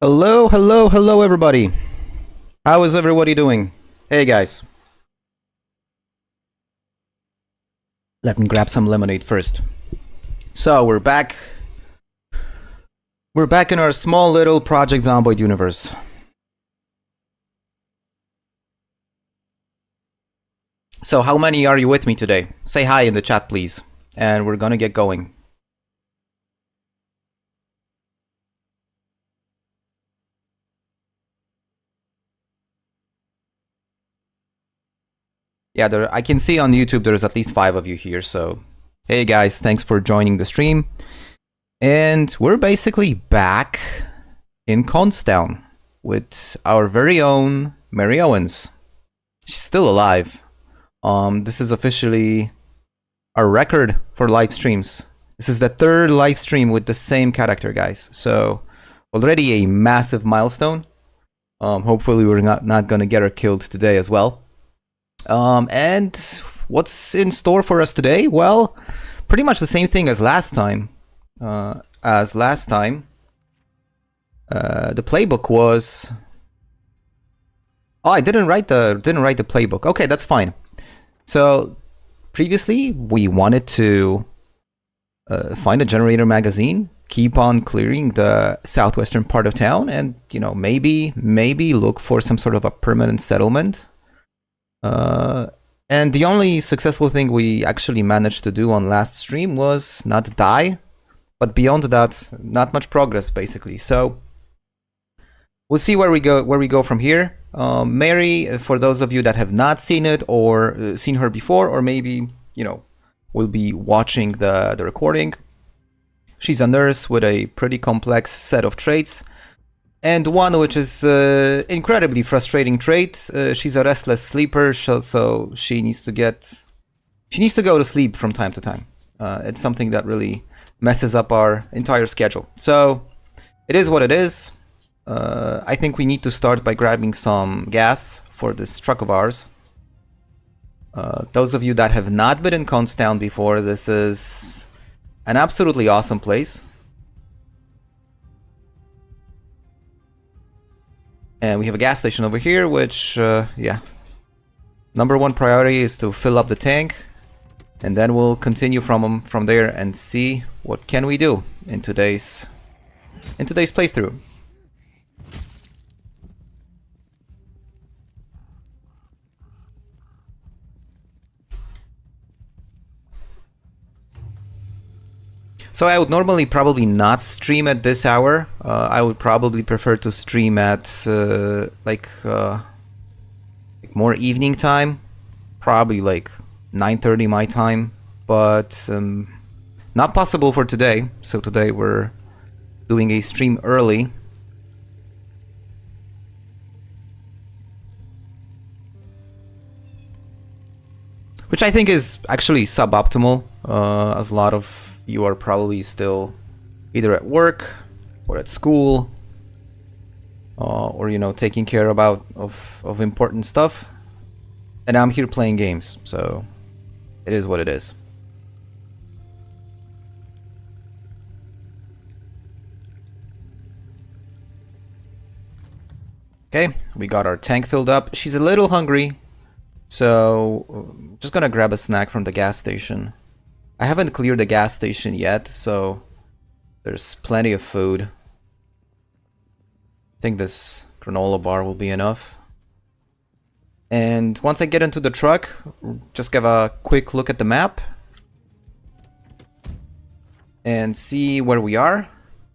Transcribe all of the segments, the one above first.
Hello, hello, hello, everybody. How is everybody doing? Hey, guys. Let me grab some lemonade first. So, we're back. We're back in our small little Project Zomboid universe. So, how many are you with me today? Say hi in the chat, please. And we're gonna get going. Yeah, I can see on YouTube there's at least 5 of you here, so... Hey guys, thanks for joining the stream. And we're basically back in Constown with our very own Mary Owens. She's still alive. This is officially our record for live streams. This is the 3rd live stream with the same character, guys. So already a massive milestone. Hopefully we're not gonna get her killed today as well. And what's in store for us today? Well, pretty much the same thing as last time. The playbook was... Oh, I didn't write the playbook. Okay, that's fine. So previously we wanted to find a generator magazine, keep on clearing the southwestern part of town, and maybe look for some sort of a permanent settlement. And the only successful thing we actually managed to do on last stream was not die, but beyond that, not much progress basically. So we'll see where we go from here. Mary, for those of you that have not seen it or seen her before, or maybe will be watching the recording, she's a nurse with a pretty complex set of traits. And one which is incredibly frustrating trait. She's a restless sleeper, so she needs to go to sleep from time to time. It's something that really messes up our entire schedule. So it is what it is. I think we need to start by grabbing some gas for this truck of ours. Those of you that have not been in Constown before, this is an absolutely awesome place. And we have a gas station over here, which, yeah. Number 1 priority is to fill up the tank. And then we'll continue from there and see what can we do in today's playthrough. So I would normally probably not stream at this hour. I would probably prefer to stream at like more evening time, probably like 9:30 my time, but not possible for today. So today we're doing a stream early. Which I think is actually suboptimal, as a lot of you are probably still either at work or at school, or taking care of important stuff, and I'm here playing games, so it is what it is. Okay, we got our tank filled up. She's a little hungry, so just gonna grab a snack from the gas station. I haven't cleared the gas station yet, so there's plenty of food. I think this granola bar will be enough. And once I get into the truck, just give a quick look at the map and see where we are,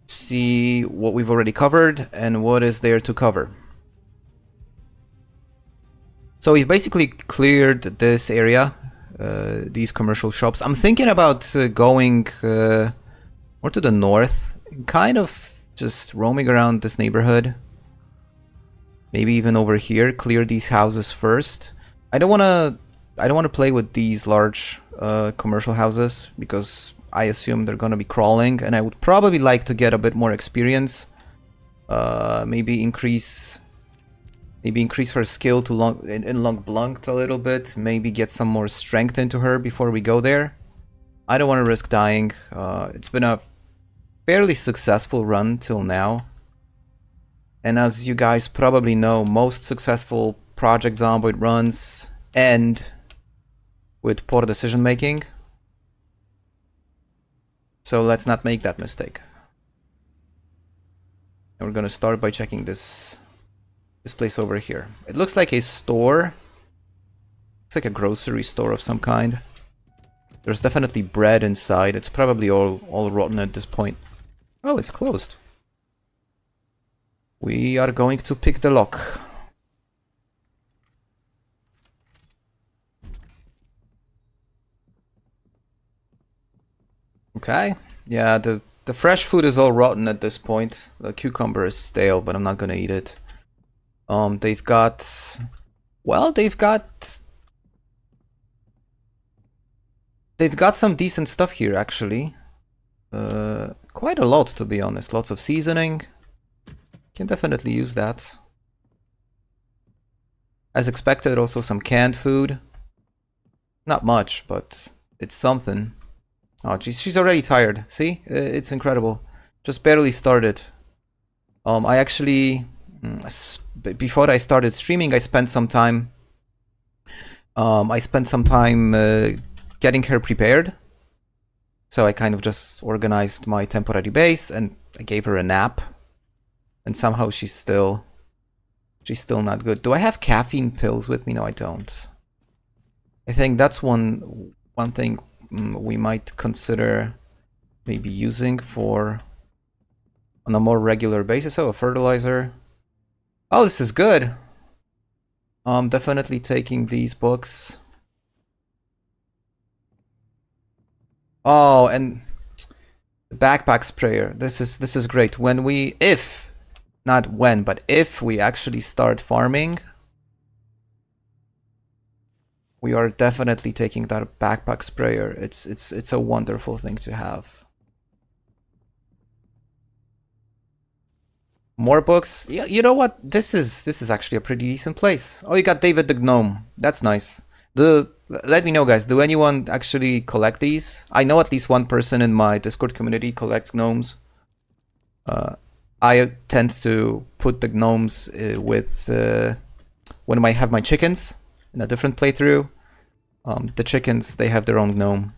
see what we've already covered and what is there to cover. So we've basically cleared this area. These commercial shops. I'm thinking about going more to the north, kind of just roaming around this neighborhood. Maybe even over here, clear these houses first. I don't want to play with these large commercial houses because I assume they're going to be crawling, and I would probably like to get a bit more experience. Maybe increase her skill to long blunked a little bit. Maybe get some more strength into her before we go there. I don't want to risk dying. It's been a fairly successful run till now. And as you guys probably know, most successful project Zomboid runs end with poor decision making. So let's not make that mistake. And we're gonna start by checking this place over here. It looks like a store. Looks like a grocery store of some kind. There's definitely bread inside. It's probably all rotten at this point. Oh, it's closed. We are going to pick the lock. Okay. Yeah, the fresh food is all rotten at this point. The cucumber is stale, but I'm not gonna eat it. They've got... Well, they've got some decent stuff here, actually. Quite a lot, to be honest. Lots of seasoning. Can definitely use that. As expected, also some canned food. Not much, but it's something. Oh, geez, she's already tired. See? It's incredible. Just barely started. I actually... Before I started streaming, I spent some time... getting her prepared. So I kind of just organized my temporary base and I gave her a nap. And somehow she's still not good. Do I have caffeine pills with me? No, I don't. I think that's one thing we might consider maybe using on a more regular basis. Oh, a fertilizer. Oh, this is good. Definitely taking these books. Oh, and the backpack sprayer. This is great. When we, not when, but if we actually start farming, we are definitely taking that backpack sprayer. It's a wonderful thing to have. More books. Yeah, you know what? This is actually a pretty decent place. Oh, you got David the Gnome. That's nice. Let me know, guys. Do anyone actually collect these? I know at least one person in my Discord community collects gnomes. I tend to put the gnomes with when I have my chickens in a different playthrough. The chickens, they have their own gnome.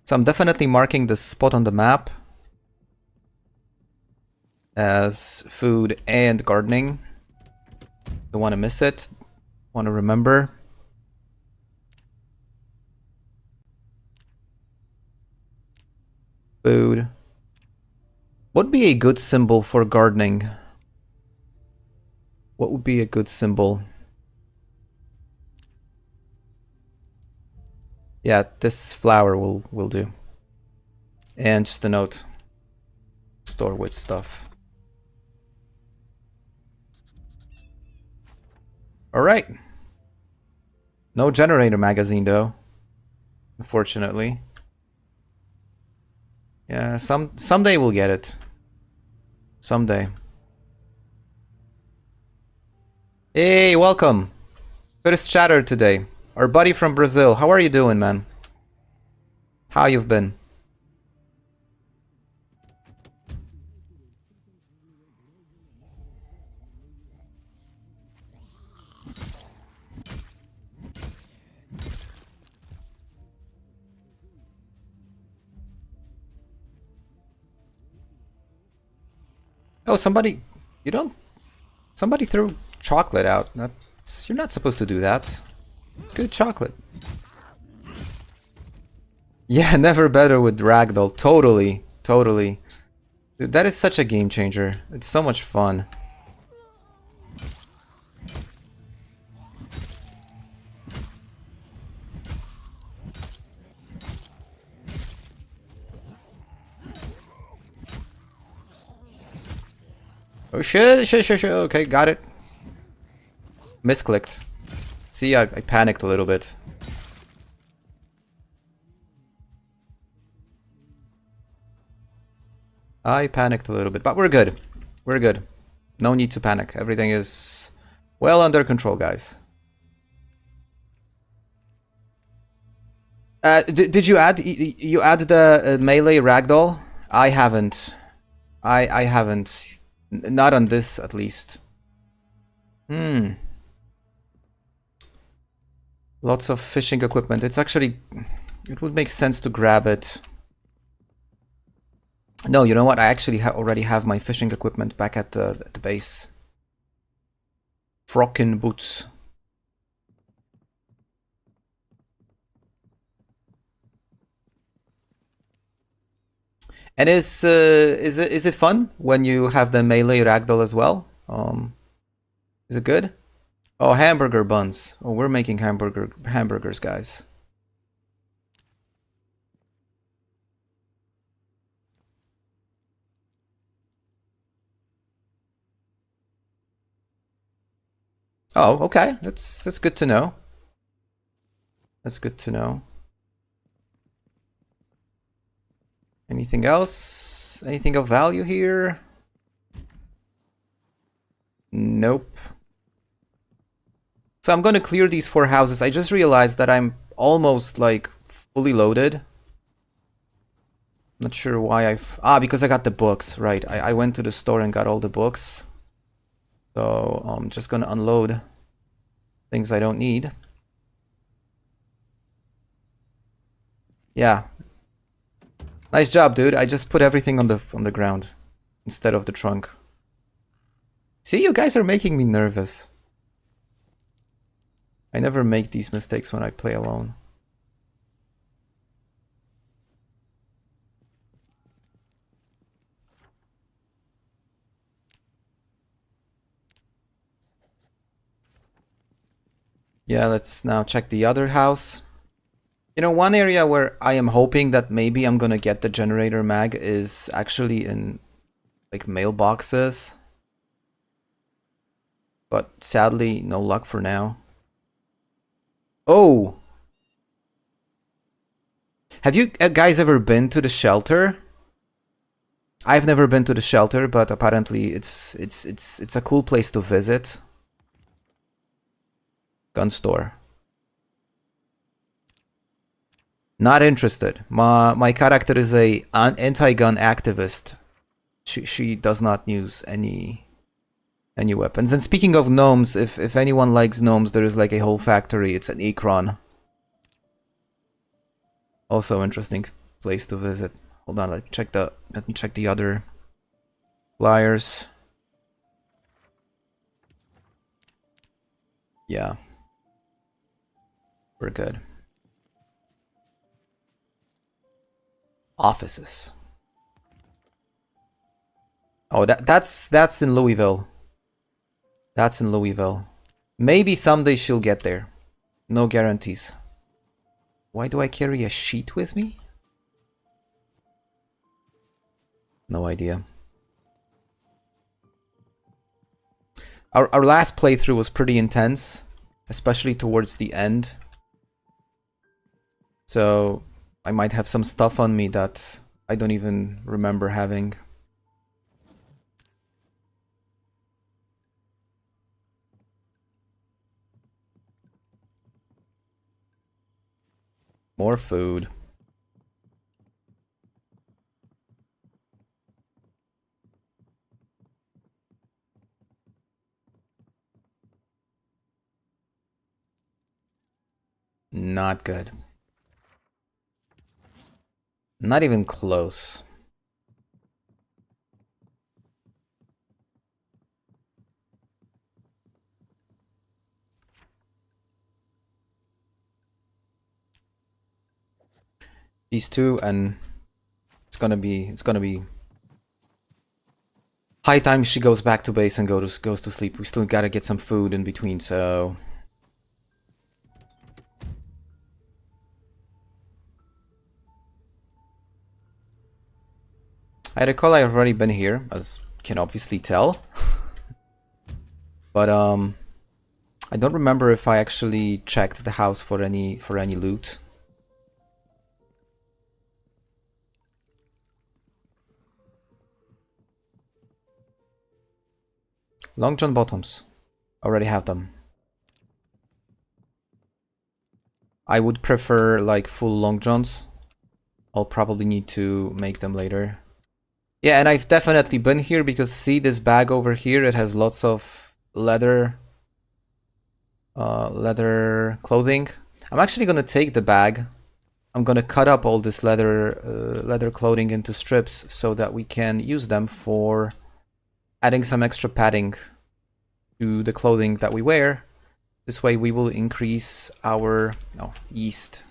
So I'm definitely marking this spot on the map as food and gardening. Don't want to miss it. Want to remember. Food. What would be a good symbol for gardening? What would be a good symbol? Yeah, this flower will do. And just a note. Store with stuff. Alright. No generator magazine though. Unfortunately. Yeah, someday we'll get it. Someday. Hey, welcome. First chatter today. Our buddy from Brazil. How are you doing, man? How you've been? Oh, somebody threw chocolate out. You're not supposed to do that. Good chocolate. Yeah, never better with Ragdoll. Totally. Dude, that is such a game changer. It's so much fun. Oh shit. Okay, got it. Misclicked. See, I panicked a little bit. I panicked a little bit, but we're good. We're good. No need to panic. Everything is well under control, guys. Did you add the melee ragdoll? I haven't. I haven't. Not on this, at least. Lots of fishing equipment. It's actually... It would make sense to grab it. No, you know what? I actually already have my fishing equipment back at the base. Frockin' boots. And is it fun when you have the melee ragdoll as well? Is it good? Oh, hamburger buns. Oh, we're making hamburgers, guys. Oh, okay. That's good to know. That's good to know. Anything else? Anything of value here? Nope. So I'm gonna clear these 4 houses. I just realized that I'm almost like fully loaded. Not sure why because I got the books, right. I went to the store and got all the books. So I'm just gonna unload things I don't need. Yeah. Nice job, dude. I just put everything on the ground instead of the trunk. See, you guys are making me nervous. I never make these mistakes when I play alone. Yeah, let's now check the other house. You know, one area where I am hoping that maybe I'm gonna get the generator mag is actually in like mailboxes. But sadly, no luck for now. Oh! Have you guys ever been to the shelter? I've never been to the shelter, but apparently it's a cool place to visit. Gun store. Not interested. My character is a anti-gun activist. She does not use any weapons. And speaking of gnomes, if anyone likes gnomes, there is like a whole factory. It's an Ekron. Also interesting place to visit. Hold on, let me check the other flyers. Yeah. We're good. Offices. Oh, that's in Louisville. That's in Louisville. Maybe someday she'll get there. No guarantees. Why do I carry a sheet with me? No idea. Our last playthrough was pretty intense, especially towards the end. So I might have some stuff on me that I don't even remember having. More food. Not good. Not even close. These two, and it's gonna be high time she goes back to base and goes to sleep. We still gotta get some food in between, so I recall I've already been here, as you can obviously tell. But I don't remember if I actually checked the house for any loot. Long John bottoms. Already have them. I would prefer like full long johns. I'll probably need to make them later. Yeah, and I've definitely been here because see this bag over here, it has lots of leather clothing. I'm actually gonna take the bag. I'm gonna cut up all this leather clothing into strips so that we can use them for adding some extra padding to the clothing that we wear. This way we will increase our yeast.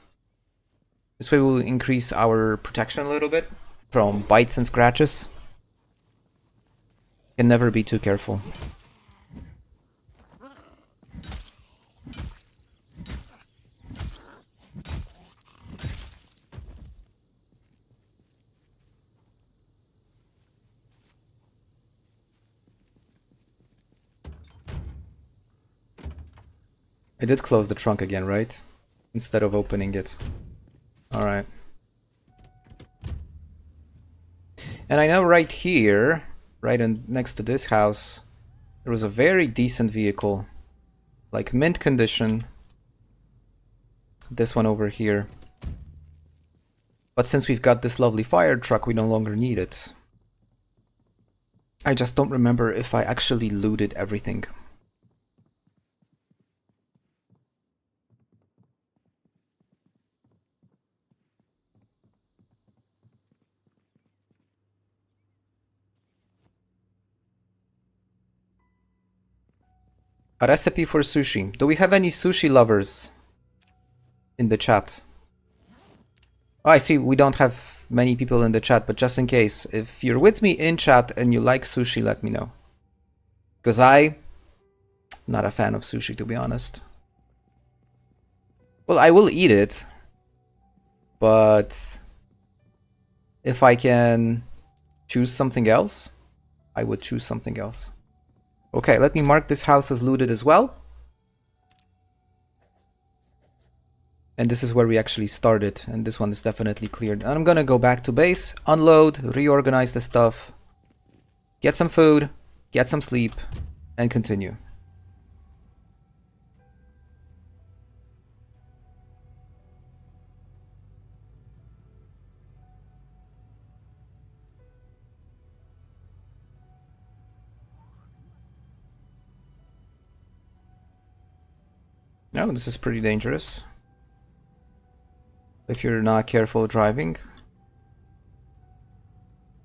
This way we'll increase our protection a little bit from bites and scratches. Can never be too careful. I did close the trunk again, right? Instead of opening it. Alright. And I know right here, right next to this house, there was a very decent vehicle. Like mint condition. This one over here. But since we've got this lovely fire truck, we no longer need it. I just don't remember if I actually looted everything. A recipe for sushi. Do we have any sushi lovers in the chat? Oh, I see we don't have many people in the chat, but just in case, if you're with me in chat and you like sushi, let me know. Because I'm not a fan of sushi, to be honest. Well, I will eat it, but if I can choose something else, I would choose something else. Okay, let me mark this house as looted as well. And this is where we actually started, and this one is definitely cleared. And I'm gonna go back to base, unload, reorganize the stuff, get some food, get some sleep, and continue. No, this is pretty dangerous. If you're not careful driving,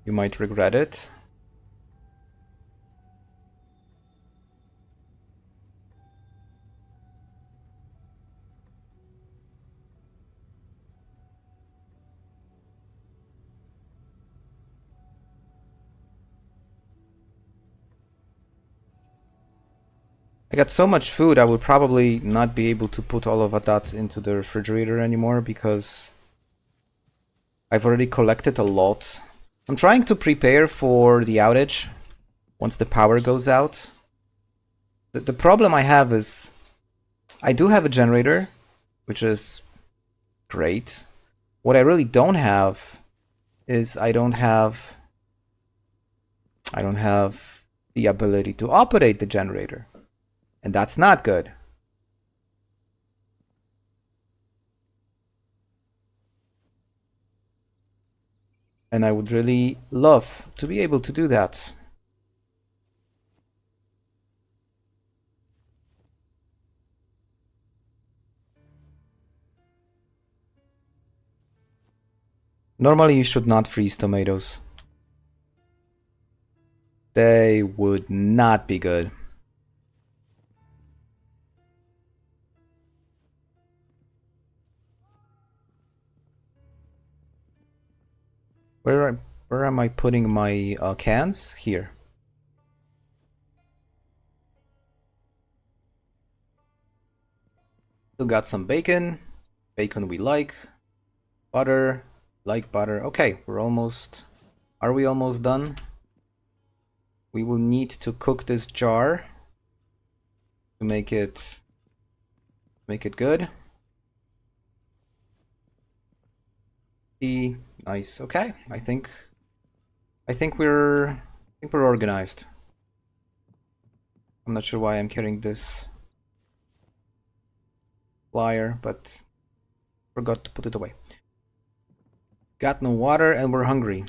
you might regret it. I got so much food, I would probably not be able to put all of that into the refrigerator anymore because I've already collected a lot. I'm trying to prepare for the outage once the power goes out. The problem I have is I do have a generator, which is great. What I really don't have is I don't have the ability to operate the generator. And that's not good. And I would really love to be able to do that. Normally you should not freeze tomatoes. They would not be good. Where am I putting my cans? Here. Still got some bacon. Bacon we like. Butter. Like butter. Okay, we're almost... Are we almost done? We will need to cook this jar to make it good. Nice. Okay, I think we're organized. I'm not sure why I'm carrying this flyer, but forgot to put it away. Got no water and we're hungry.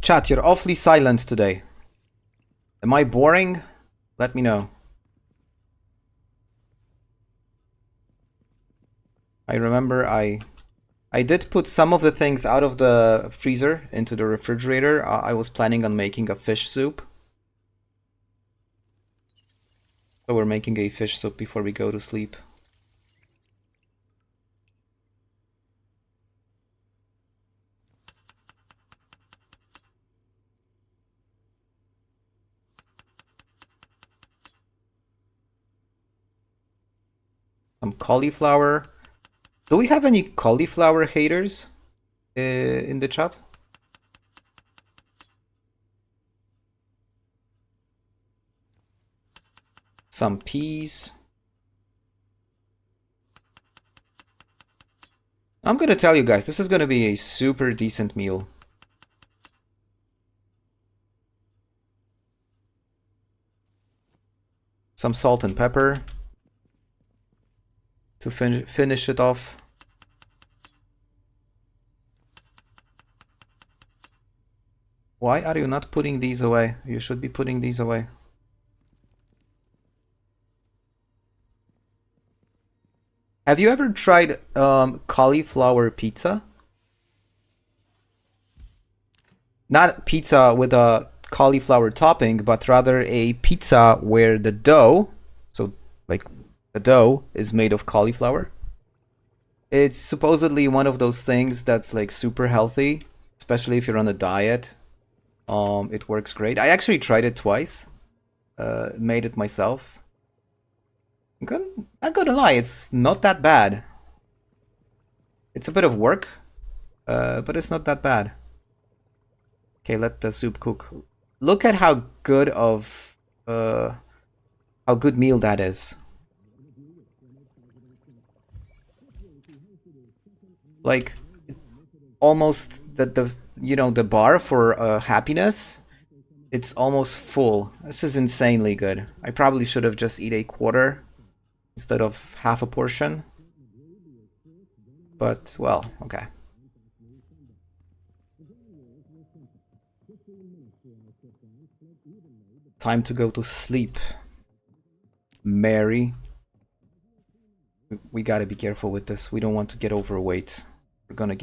Chat, you're awfully silent today. Am I boring? Let me know. I remember I did put some of the things out of the freezer into the refrigerator. I was planning on making a fish soup. So we're making a fish soup before we go to sleep. Some cauliflower. Do we have any cauliflower haters in the chat? Some peas. I'm gonna tell you guys, this is gonna be a super decent meal. Some salt and pepper to finish it off. Why are you not putting these away? You should be putting these away. Have you ever tried cauliflower pizza? Not pizza with a cauliflower topping, but rather a pizza where the dough, so like the dough is made of cauliflower. It's supposedly one of those things that's like super healthy, especially if you're on a diet. It works great. I actually tried it twice. Made it myself. I'm not gonna lie, it's not that bad. It's a bit of work, but it's not that bad. Okay, let the soup cook. Look at how good of how good meal that is. Like almost the you know, the bar for happiness, it's almost full. This is insanely good. I probably should have just eat a quarter instead of half a portion. But well, okay. Time to go to sleep, Mary. We gotta be careful with this. We don't want to get overweight. We don't want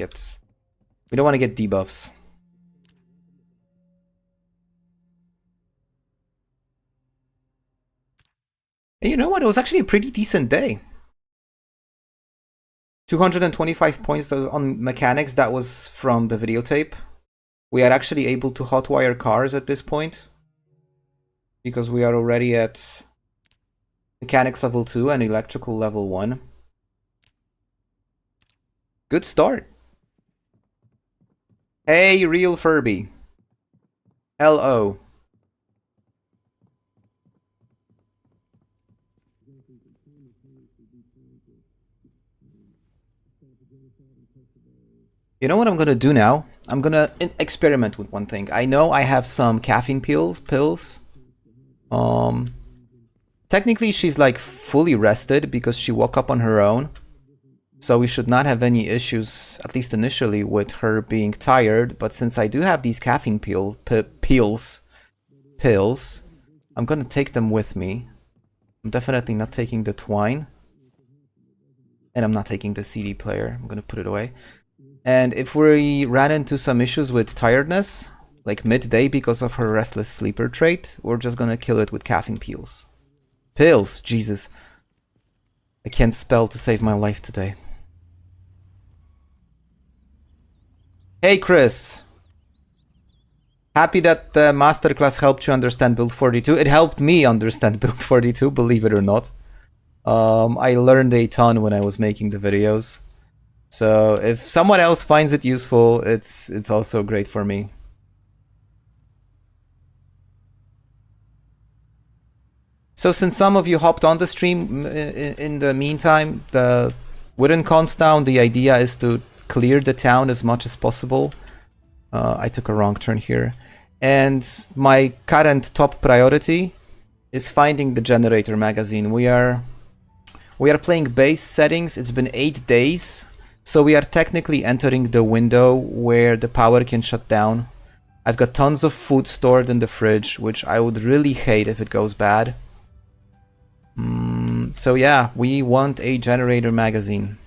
to get debuffs. And you know what? It was actually a pretty decent day. 225 points on mechanics. That was from the videotape. We are actually able to hotwire cars at this point, because we are already at mechanics level 2 and electrical level 1. Good start. Hey, real Furby. LO. You know what I'm gonna do now? I'm gonna experiment with one thing. I know I have some caffeine pills. Technically she's like fully rested because she woke up on her own. So we should not have any issues, at least initially, with her being tired. But since I do have these caffeine pills, I'm gonna take them with me. I'm definitely not taking the twine. And I'm not taking the CD player. I'm gonna put it away. And if we ran into some issues with tiredness, like midday because of her restless sleeper trait, we're just gonna kill it with caffeine pills. Pills, Jesus. I can't spell to save my life today. Hey Chris. Happy that the masterclass helped you understand Build 42. It helped me understand Build 42, believe it or not. I learned a ton when I was making the videos. So if someone else finds it useful, it's also great for me. So since some of you hopped on the stream in the meantime, within Constown, the idea is to clear the town as much as possible. I took a wrong turn here. And my current top priority is finding the generator magazine. We are playing base settings. It's been 8 days. So we are technically entering the window where the power can shut down. I've got tons of food stored in the fridge, which I would really hate if it goes bad. So yeah, we want a generator magazine.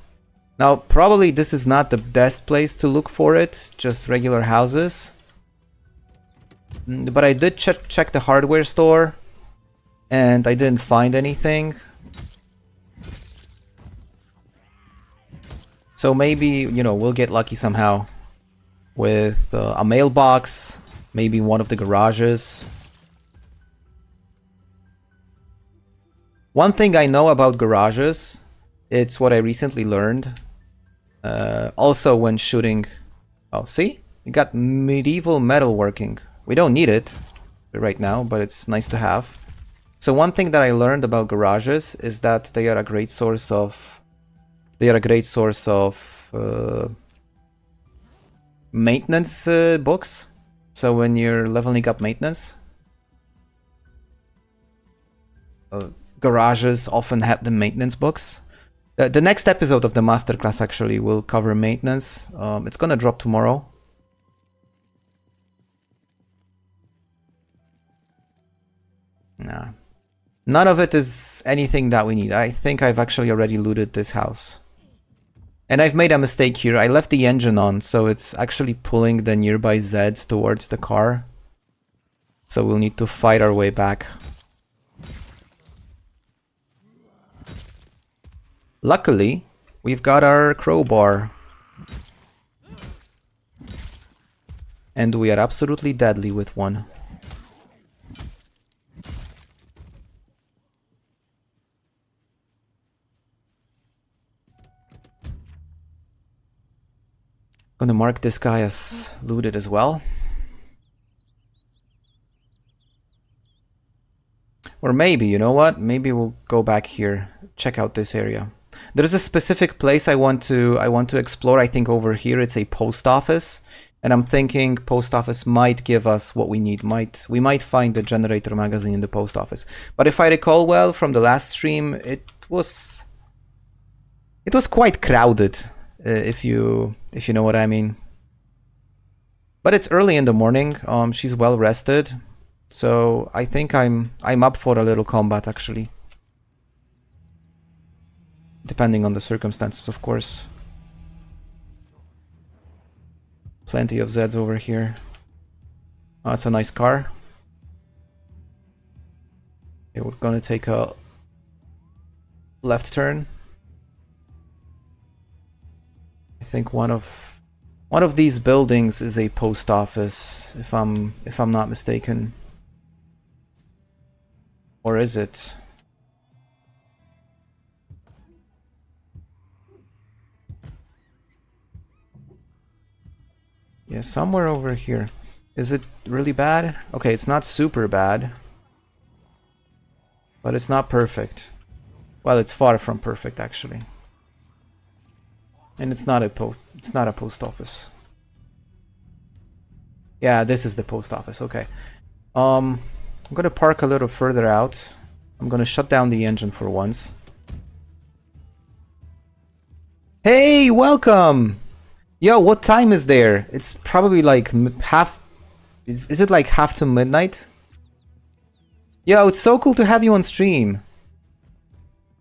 Now, probably this is not the best place to look for it, just regular houses. But I did check the hardware store, and I didn't find anything. So maybe, you know, we'll get lucky somehow with a mailbox, maybe one of the garages. One thing I know about garages, it's what I recently learned. Also when shooting... Oh, see? We got medieval metalworking. We don't need it right now, but it's nice to have. So one thing that I learned about garages is that they are a great source of... maintenance books. So when you're leveling up maintenance, garages often have the maintenance books. The next episode of the masterclass actually will cover maintenance. It's gonna drop tomorrow. Nah. None of it is anything that we need. I think I've actually already looted this house. And I've made a mistake here. I left the engine on, so it's actually pulling the nearby Zeds towards the car. So we'll need to fight our way back. Luckily, we've got our crowbar. And we are absolutely deadly with one. Gonna mark this guy as looted as well. Or maybe, you know what? Maybe we'll go back here, check out this area. There's a specific place I want to explore. I think over here it's a post office, and I'm thinking post office might give us what we need. We might find the generator magazine in the post office. But if I recall well from the last stream, it was quite crowded. If you know what I mean. But it's early in the morning. She's well rested, so I think I'm up for a little combat actually. Depending on the circumstances, of course. Plenty of Zeds over here. Oh, it's a nice car. Okay, we're gonna take a left turn. I think one of these buildings is a post office, if I'm not mistaken. Or is it? Yeah, somewhere over here. Is it really bad? Okay, it's not super bad. But it's not perfect. Well, it's far from perfect actually. And it's not a post office. Yeah, this is the post office. Okay. I'm gonna park a little further out. I'm gonna shut down the engine for once. Hey, welcome! Yo, what time is there? It's probably like half... Is it like half to midnight? Yo, it's so cool to have you on stream.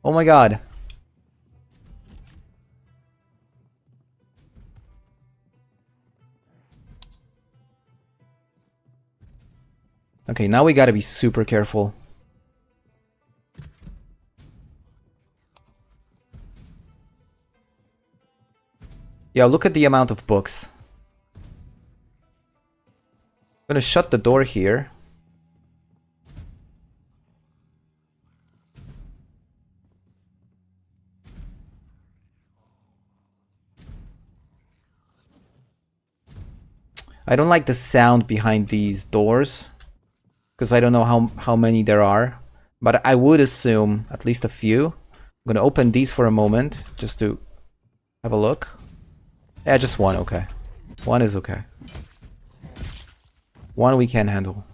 Oh my god. Okay, now we gotta be super careful. Yo, look at the amount of books. I'm gonna shut the door here. I don't like the sound behind these doors, because I don't know how many there are, but I would assume at least a few. I'm gonna open these for a moment, just to have a look. Yeah, just one, okay. One is okay. One we can handle.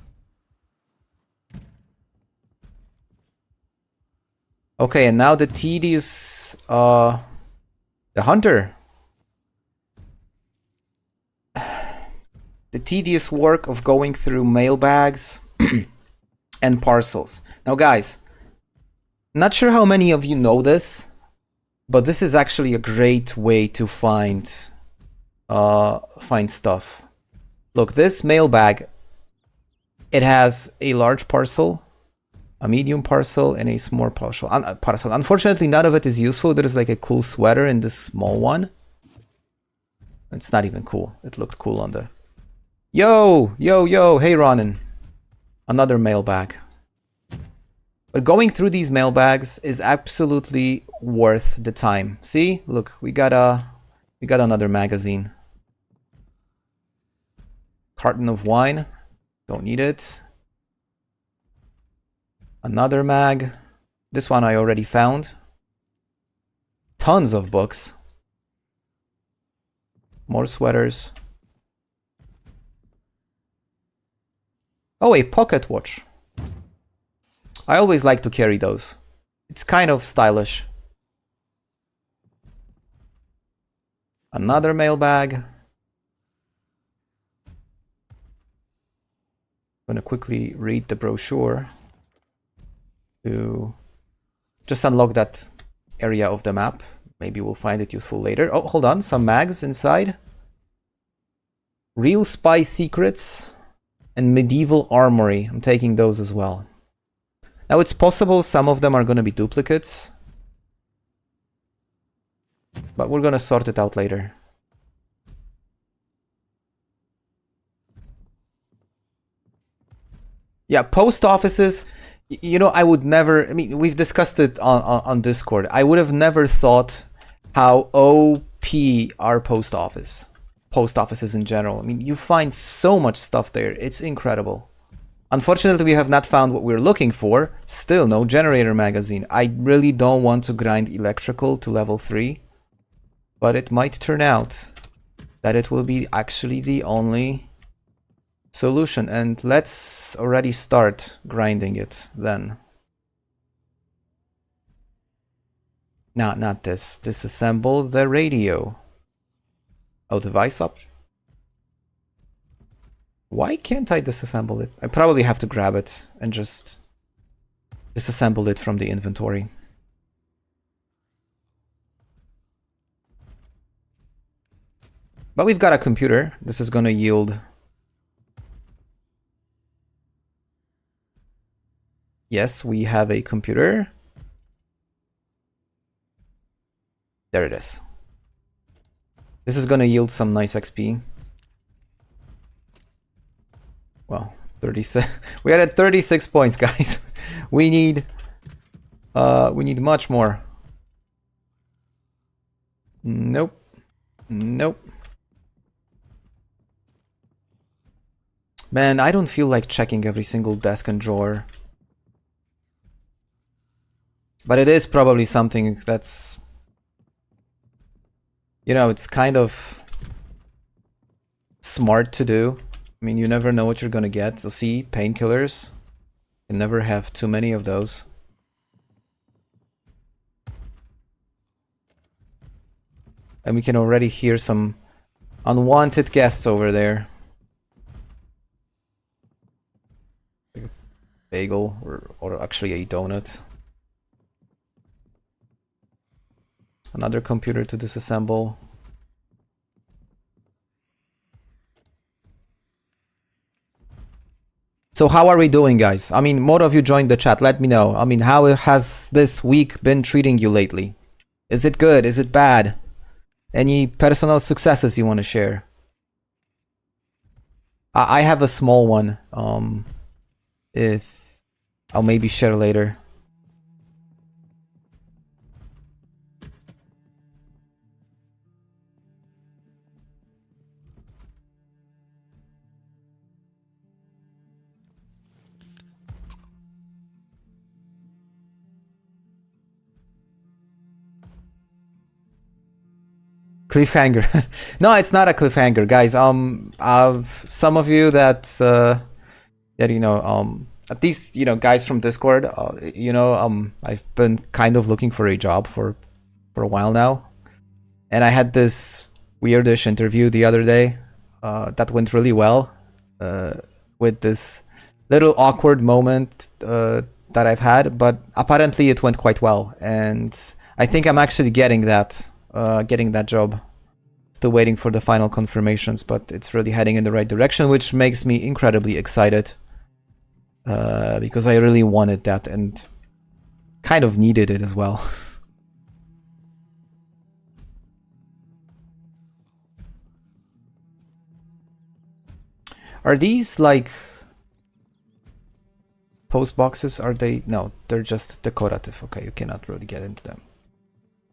Okay, and now the tedious, the hunter. the tedious work of going through mailbags and parcels. Now guys, not sure how many of you know this, but this is actually a great way to find stuff. Look, this mailbag, it has a large parcel, a medium parcel, and a small parcel. Unfortunately, none of it is useful. There is like a cool sweater in this small one. It's not even cool. It looked cool on the... Yo! Hey, Ronan. Another mailbag. But going through these mailbags is absolutely worth the time. See? Look, we got another magazine. Carton of wine. Don't need it. Another mag. This one I already found. Tons of books. More sweaters. Oh, a pocket watch. I always like to carry those. It's kind of stylish. Another mailbag. I'm gonna quickly read the brochure to just unlock that area of the map. Maybe we'll find it useful later. Oh, hold on, some mags inside. Real Spy Secrets and Medieval Armory. I'm taking those as well. Now it's possible some of them are going to be duplicates, but we're going to sort it out later. Yeah, post offices, you know, I would never, I mean, we've discussed it on Discord. I would have never thought how OP are post offices in general. I mean, you find so much stuff there. It's incredible. Unfortunately, we have not found what we're looking for. Still no generator magazine. I really don't want to grind electrical to level 3, but it might turn out that it will be actually the only solution. And let's already start grinding it then. No, not this. Disassemble the radio. Oh, device option. Why can't I disassemble it? I probably have to grab it and just disassemble it from the inventory. But we've got a computer. This is gonna yield... Yes, we have a computer. There it is. This is gonna yield some nice XP. Well, 36. We are at 36 points, guys. We need much more. Nope. Nope. Man, I don't feel like checking every single desk and drawer. But it is probably something that's... You know, it's kind of smart to do. I mean, you never know what you're gonna get. So see, painkillers. You never have too many of those. And we can already hear some unwanted guests over there. Bagel, or actually a donut. Another computer to disassemble. So how are we doing, guys? I mean, more of you joined the chat. Let me know. I mean, how has this week been treating you lately? Is it good? Is it bad? Any personal successes you want to share? I have a small one. If I'll maybe share later. Cliffhanger. No, it's not a cliffhanger, guys. Some of you that you know, at least, you know, guys from Discord, you know, I've been kind of looking for a job for a while now, and I had this weirdish interview the other day that went really well with this little awkward moment that I've had, but apparently it went quite well, and I think I'm actually getting that job. Still waiting for the final confirmations, but it's really heading in the right direction, which makes me incredibly excited because I really wanted that and kind of needed it as well. Are these like post boxes? Are they? No, they're just decorative. Okay, you cannot really get into them.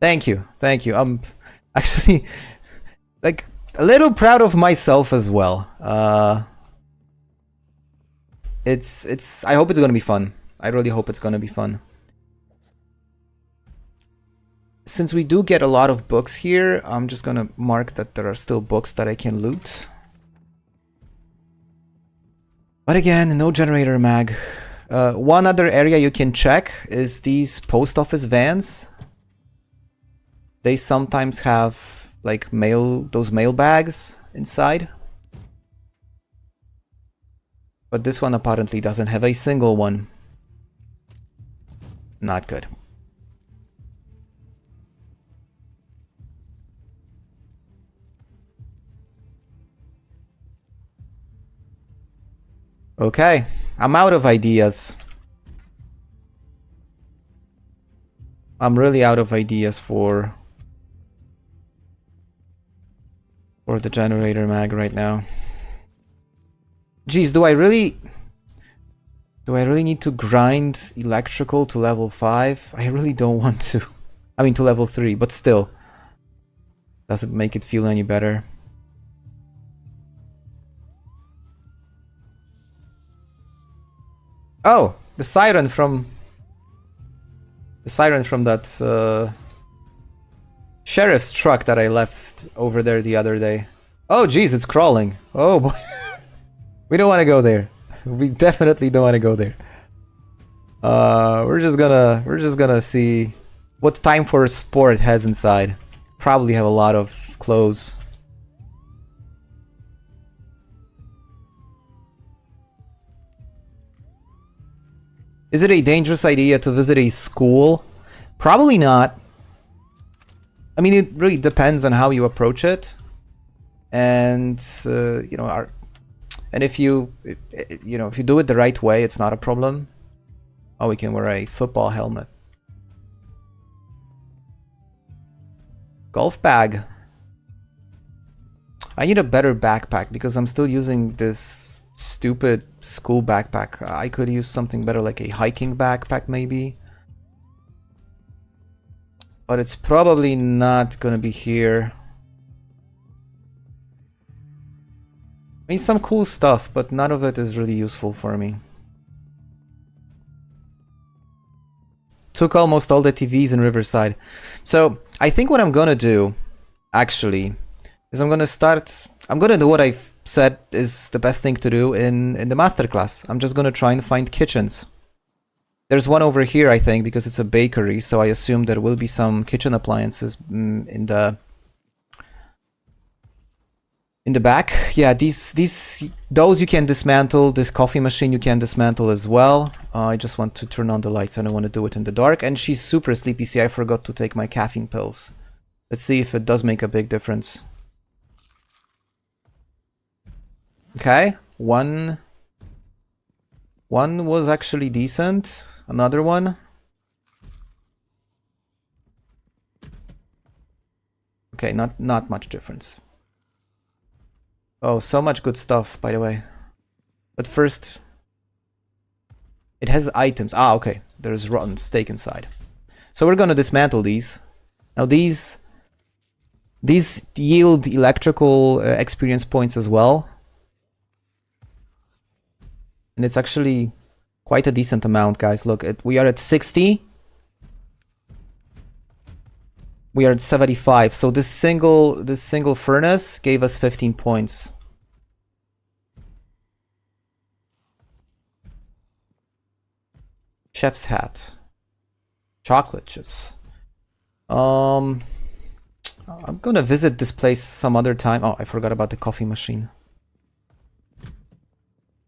Thank you, thank you. I'm actually like a little proud of myself as well. It's. I hope it's gonna be fun. I really hope it's gonna be fun. Since we do get a lot of books here, I'm just gonna mark that there are still books that I can loot. But again, no generator mag. One other area you can check is these post office vans. They sometimes have like those mail bags inside. But this one apparently doesn't have a single one. Not good. Okay, I'm out of ideas. I'm really out of ideas for the generator mag right now. Geez, do I really need to grind electrical to level 5? I really don't want to. I mean to level 3, but still. Doesn't make it feel any better. Oh, the siren from that sheriff's truck that I left over there the other day. Oh geez, it's crawling. Oh boy. We don't want to go there. We definitely don't want to go there. We're just gonna see what time for sport has inside. Probably have a lot of clothes. Is it a dangerous idea to visit a school? Probably not. I mean, it really depends on how you approach it, and you know, and if you if you do it the right way, it's not a problem. Oh, we can wear a football helmet. Golf bag. I need a better backpack because I'm still using this stupid school backpack. I could use something better, like a hiking backpack maybe. But it's probably not gonna be here. I mean, some cool stuff, but none of it is really useful for me. Took almost all the TVs in Riverside. So I think what I'm gonna do, actually, is I'm gonna do what I've said is the best thing to do in the masterclass. I'm just gonna try and find kitchens. There's one over here, I think, because it's a bakery, so I assume there will be some kitchen appliances in the back. Yeah, those you can dismantle. This coffee machine you can dismantle as well. I just want to turn on the lights. I don't want to do it in the dark. And she's super sleepy. See, I forgot to take my caffeine pills. Let's see if it does make a big difference. Okay, one was actually decent. Another one. Okay, not much difference. Oh, so much good stuff, by the way. But first, it has items. Ah, okay. There's rotten steak inside. So we're gonna dismantle these. Now these yield electrical experience points as well. And it's actually quite a decent amount, guys. Look, we are at 60. We are at 75. So this single furnace gave us 15 points. Chef's hat. Chocolate chips. I'm gonna visit this place some other time. Oh, I forgot about the coffee machine.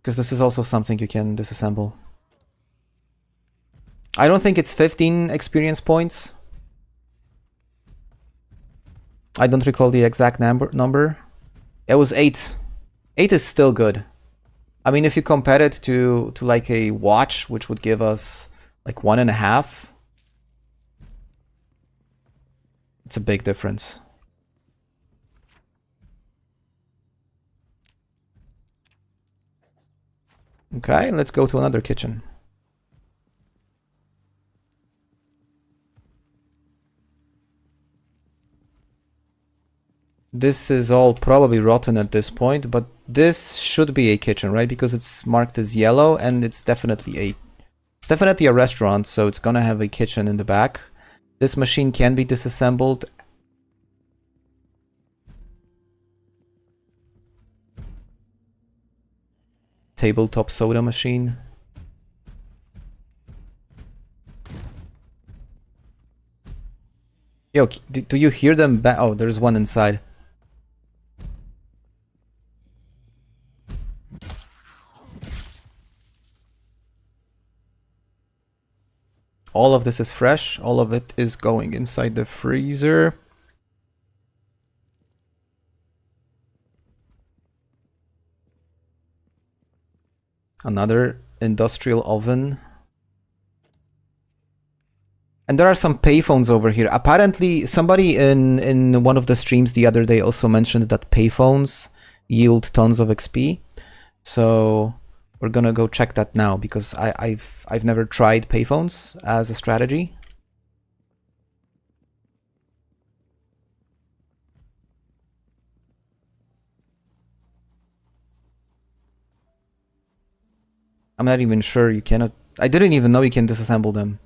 Because this is also something you can disassemble. I don't think it's 15 experience points. I don't recall the exact number. It was 8. 8 is still good. I mean, if you compare it to like a watch, which would give us like 1.5, it's a big difference. Okay, let's go to another kitchen. This is all probably rotten at this point, but this should be a kitchen, right? Because it's marked as yellow, and it's definitely a restaurant, so it's gonna have a kitchen in the back. This machine can be disassembled. Tabletop soda machine. Yo, do you hear them? Oh, there's one inside. All of this is fresh. All of it is going inside the freezer. Another industrial oven. And there are some payphones over here. Apparently, somebody in one of the streams the other day also mentioned that payphones yield tons of XP. So we're gonna go check that now, because I've never tried payphones as a strategy. I'm not even sure you cannot. I didn't even know you can disassemble them,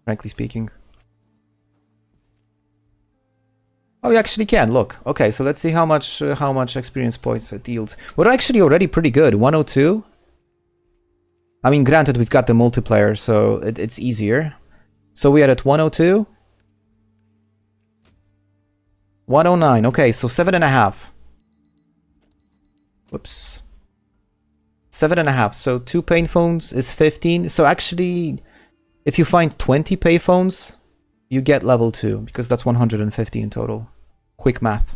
frankly speaking. Oh, you actually can. Look. Okay, so let's see how much experience points it yields. We're actually already pretty good. 102. I mean, granted, we've got the multiplayer, so it's easier. So we are at 102. 109. Okay, so 7.5. Whoops. 7.5. So 2 payphones is 15. So actually, if you find 20 payphones, you get level 2, because that's 150 in total. Quick math.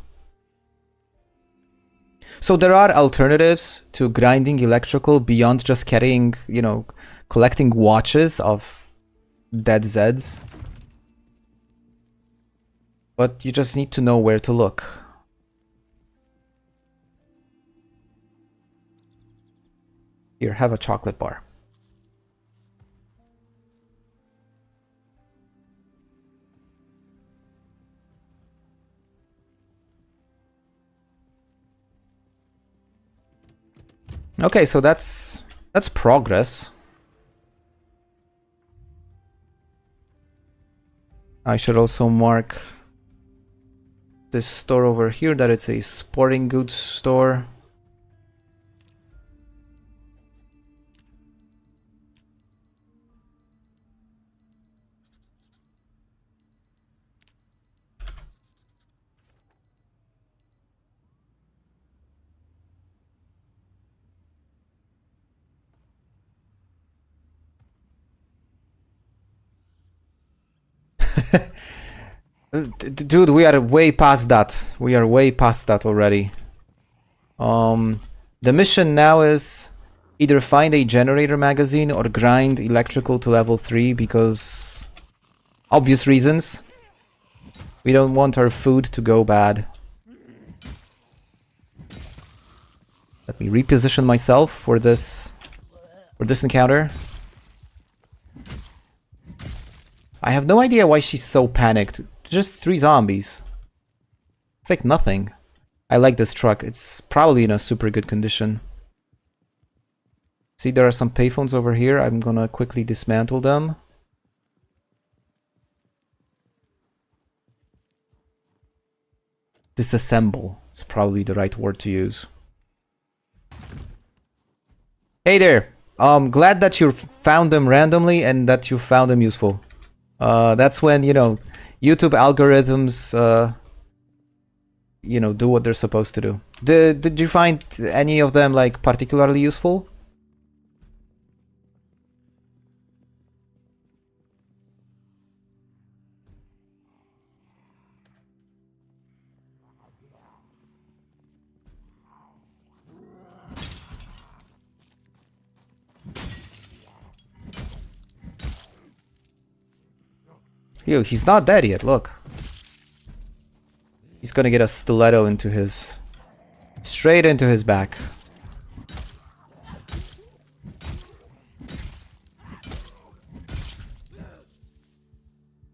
So there are alternatives to grinding electrical beyond just carrying, you know, collecting watches of dead Zeds. But you just need to know where to look. Here, have a chocolate bar. Okay, so that's progress. I should also mark this store over here that it's a sporting goods store. Dude, we are way past that. We are way past that already. The mission now is either find a generator magazine or grind electrical to level 3, because obvious reasons. We don't want our food to go bad. Let me reposition myself for this encounter. I have no idea why she's so panicked. Just 3 zombies. It's like nothing. I like this truck. It's probably in a super good condition. See, there are some payphones over here. I'm gonna quickly dismantle them. Disassemble is probably the right word to use. Hey there. Glad that you found them randomly and that you found them useful. That's when, you know, YouTube algorithms, you know, do what they're supposed to do. Did you find any of them like particularly useful? Yo, he's not dead yet, look. He's gonna get a stiletto into his... straight into his back.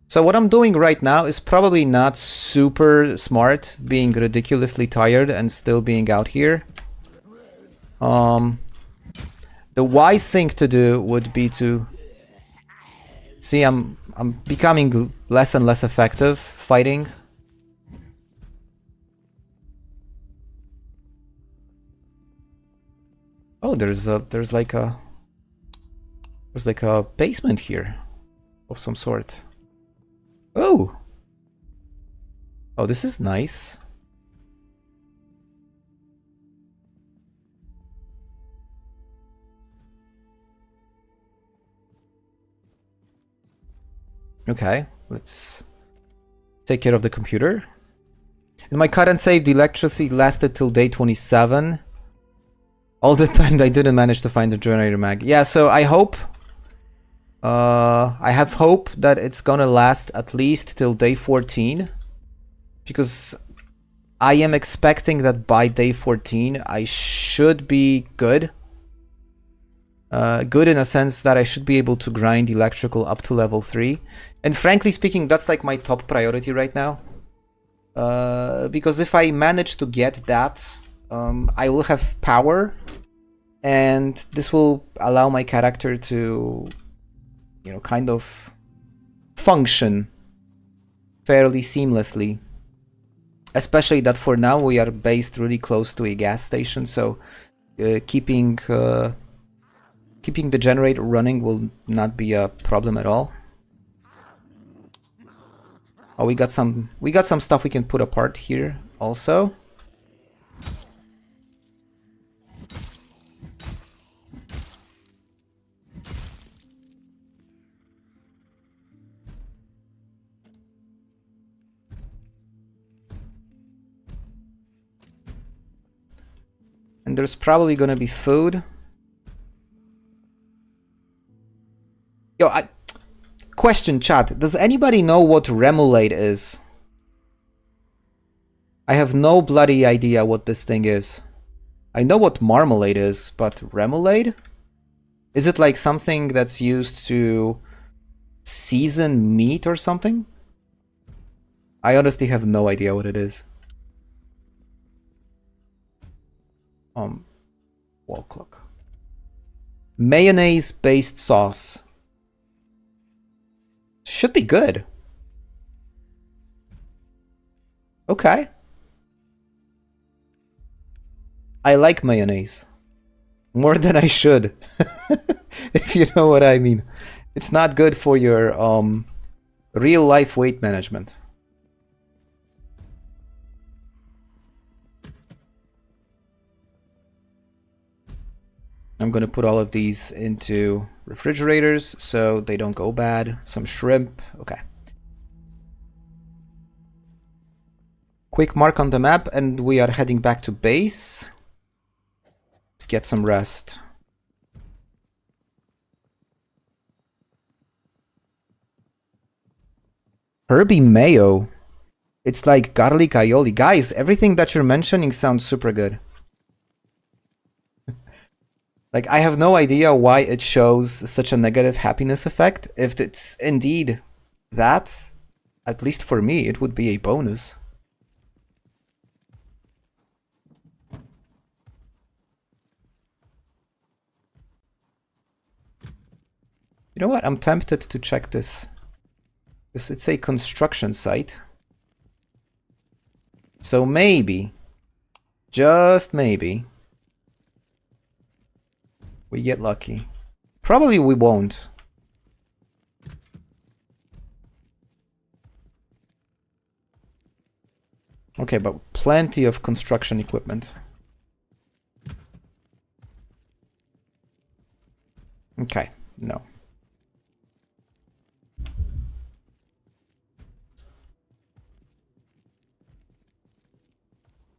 So what I'm doing right now is probably not super smart, being ridiculously tired and still being out here. The wise thing to do would be to... See, I'm becoming less and less effective fighting. Oh, there's like a basement here of some sort. Oh. Oh, this is nice. Okay, let's take care of the computer. In my current save, the electricity lasted till day 27. All the time I didn't manage to find the generator mag. Yeah, so I hope... I have hope that it's gonna last at least till day 14. Because I am expecting that by day 14 I should be good. Good in a sense that I should be able to grind electrical up to level 3. And frankly speaking, that's like my top priority right now. Because if I manage to get that, I will have power. And this will allow my character to, you know, kind of function fairly seamlessly. Especially that for now we are based really close to a gas station, so keeping the generator running will not be a problem at all. Oh, we got some stuff we can put apart here also. And there's probably gonna be food. Yo, question, chat. Does anybody know what remoulade is? I have no bloody idea what this thing is. I know what marmalade is, but remoulade? Is it like something that's used to season meat or something? I honestly have no idea what it is. Wall clock. Mayonnaise-based sauce. Should be good. Okay. I like mayonnaise. More than I should. If you know what I mean. It's not good for your real life weight management. I'm gonna put all of these into refrigerators so they don't go bad. Some shrimp. Okay. Quick mark on the map and we are heading back to base to get some rest. Herbie mayo. It's like garlic aioli. Guys, everything that you're mentioning sounds super good. Like, I have no idea why it shows such a negative happiness effect. If it's indeed that, at least for me, it would be a bonus. You know what? I'm tempted to check this. Because it's a construction site. So maybe, just maybe, we get lucky. Probably we won't. Okay, but plenty of construction equipment. Okay, no.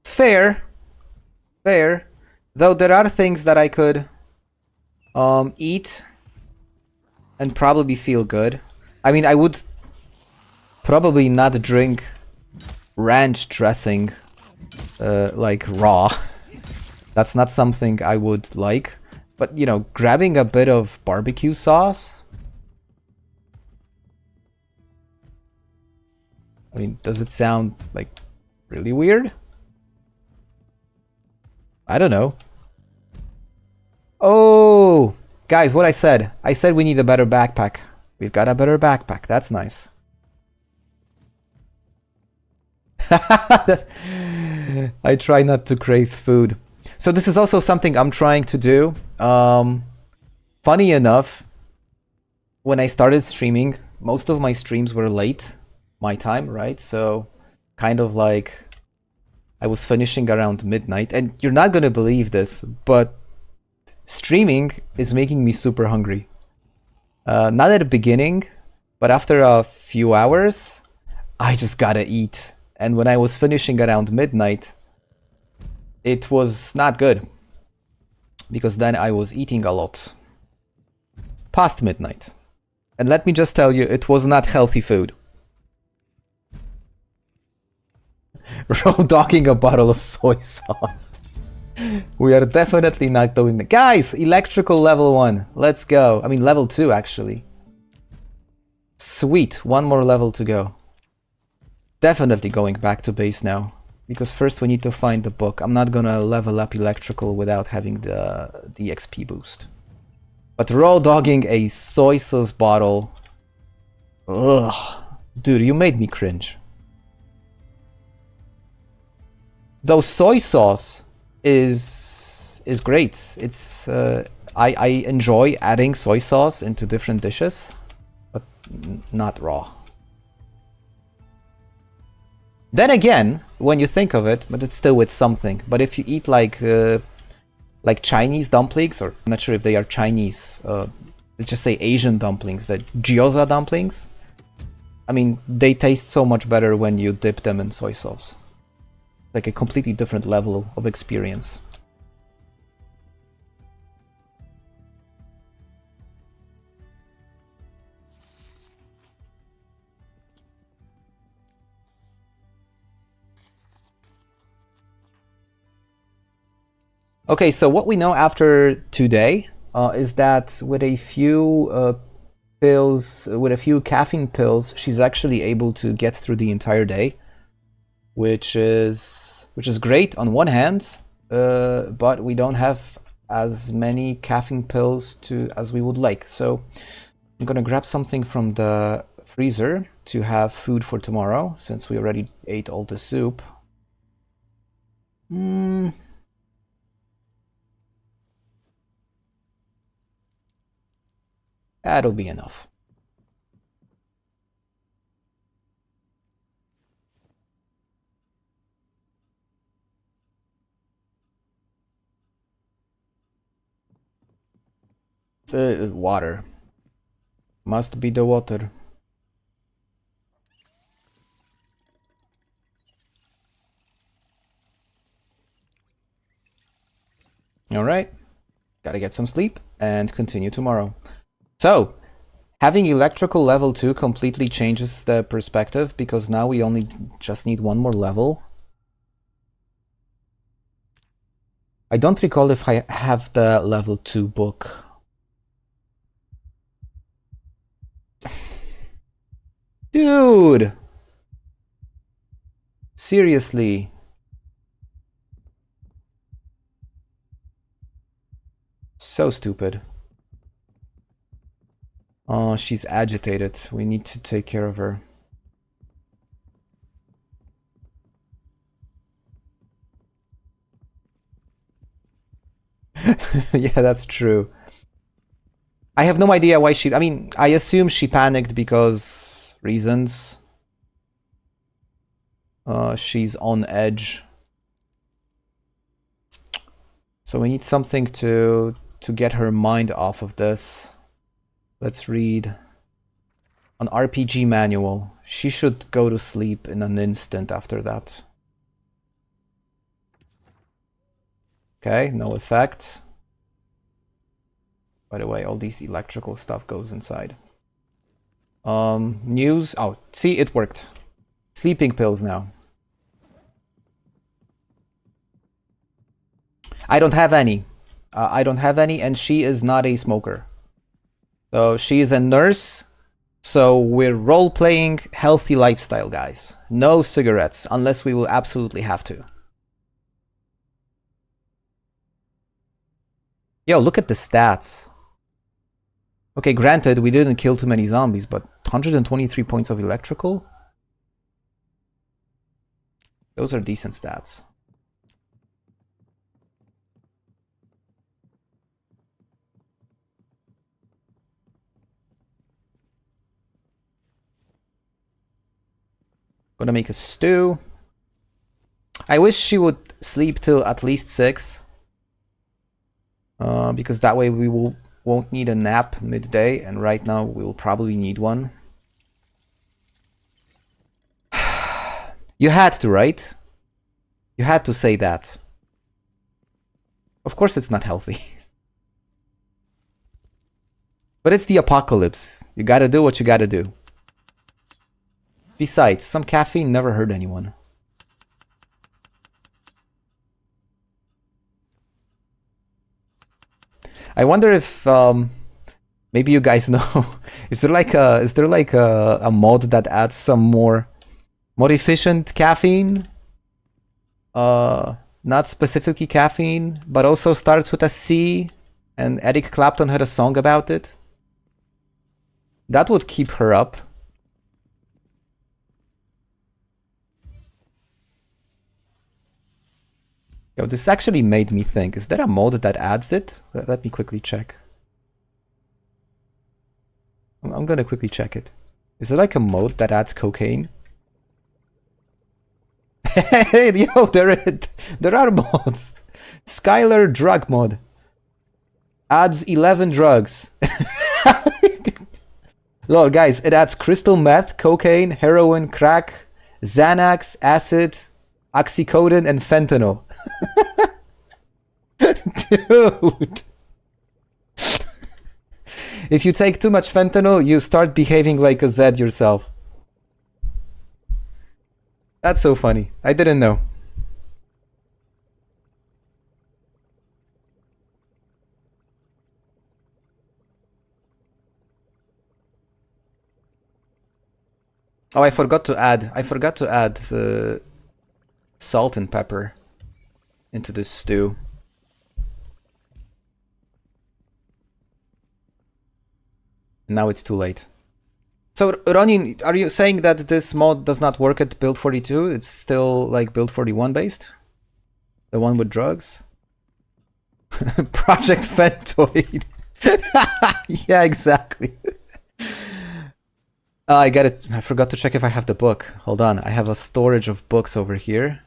Fair. Fair. Though there are things that I could eat and probably feel good. I mean, I would probably not drink ranch dressing like raw. That's not something I would like. But, you know, grabbing a bit of barbecue sauce. I mean, does it sound like really weird? I don't know. Oh, guys, what I said. I said we need a better backpack. We've got a better backpack. That's nice. I try not to crave food. So this is also something I'm trying to do. Funny enough, when I started streaming, most of my streams were late my time, right? So kind of like I was finishing around midnight. And you're not gonna believe this, but streaming is making me super hungry. Not at the beginning, but after a few hours, I just gotta eat. And when I was finishing around midnight, it was not good. Because then I was eating a lot. Past midnight. And let me just tell you, it was not healthy food. Raw dogging a bottle of soy sauce. We are definitely not doing that. Guys, electrical level 1. Let's go. I mean, level 2, actually. Sweet. One more level to go. Definitely going back to base now. Because first we need to find the book. I'm not gonna level up electrical without having the XP boost. But raw dogging a soy sauce bottle. Ugh. Dude, you made me cringe. Though soy sauce is great. It's I enjoy adding soy sauce into different dishes, but not raw. Then again, when you think of it, but it's still with something. But if you eat like Chinese dumplings, or I'm not sure if they are Chinese, let's just say Asian dumplings, the gyoza dumplings. I mean, they taste so much better when you dip them in soy sauce. Like a completely different level of experience. Okay, so what we know after today is that with a few pills, with a few caffeine pills, she's actually able to get through the entire day, which is great on one hand, but we don't have as many caffeine pills as we would like. So I'm gonna grab something from the freezer to have food for tomorrow, since we already ate all the soup. That'll be enough. The water. Must be the water. Alright. Gotta get some sleep and continue tomorrow. So, having electrical level 2 completely changes the perspective, because now we only just need one more level. I don't recall if I have the level 2 book. Dude! Seriously. So stupid. Oh, she's agitated. We need to take care of her. Yeah, that's true. I have no idea why I mean, I assume she panicked because reasons. She's on edge. So we need something to get her mind off of this. Let's read an RPG manual. She should go to sleep in an instant after that. Okay, no effect. By the way, all these electrical stuff goes inside. News. Oh, see, it worked. Sleeping pills now. I don't have any. I don't have any, and she is not a smoker. So she is a nurse. So we're role-playing healthy lifestyle, guys. No cigarettes, unless we will absolutely have to. Yo, look at the stats. Okay, granted, we didn't kill too many zombies, but 123 points of electrical? Those are decent stats. Gonna make a stew. I wish she would sleep till at least 6. Because that way we won't need a nap midday, and right now we'll probably need one. You had to, right? You had to say that. Of course it's not healthy. But it's the apocalypse. You gotta do what you gotta do. Besides, some caffeine never hurt anyone. I wonder if maybe you guys know. Is there like a mod that adds some more efficient caffeine? Not specifically caffeine, but also starts with a C, and Eric Clapton had a song about it. That would keep her up. Yo, this actually made me think. Is there a mod that adds it? Let me quickly check. I'm gonna quickly check it. Is there like a mod that adds cocaine? Hey, yo, there are mods. Skylar drug mod. Adds 11 drugs. Lol, guys, it adds crystal meth, cocaine, heroin, crack, Xanax, acid, oxycodone, and fentanyl. Dude. If you take too much fentanyl, you start behaving like a Zed yourself. That's so funny. I didn't know. Oh, I forgot to add salt and pepper into this stew. Now it's too late. So, Ronin, are you saying that this mod does not work at build 42? It's still like build 41 based? The one with drugs? Project Fentoid. Yeah, exactly. I got it. I forgot to check if I have the book. Hold on. I have a storage of books over here.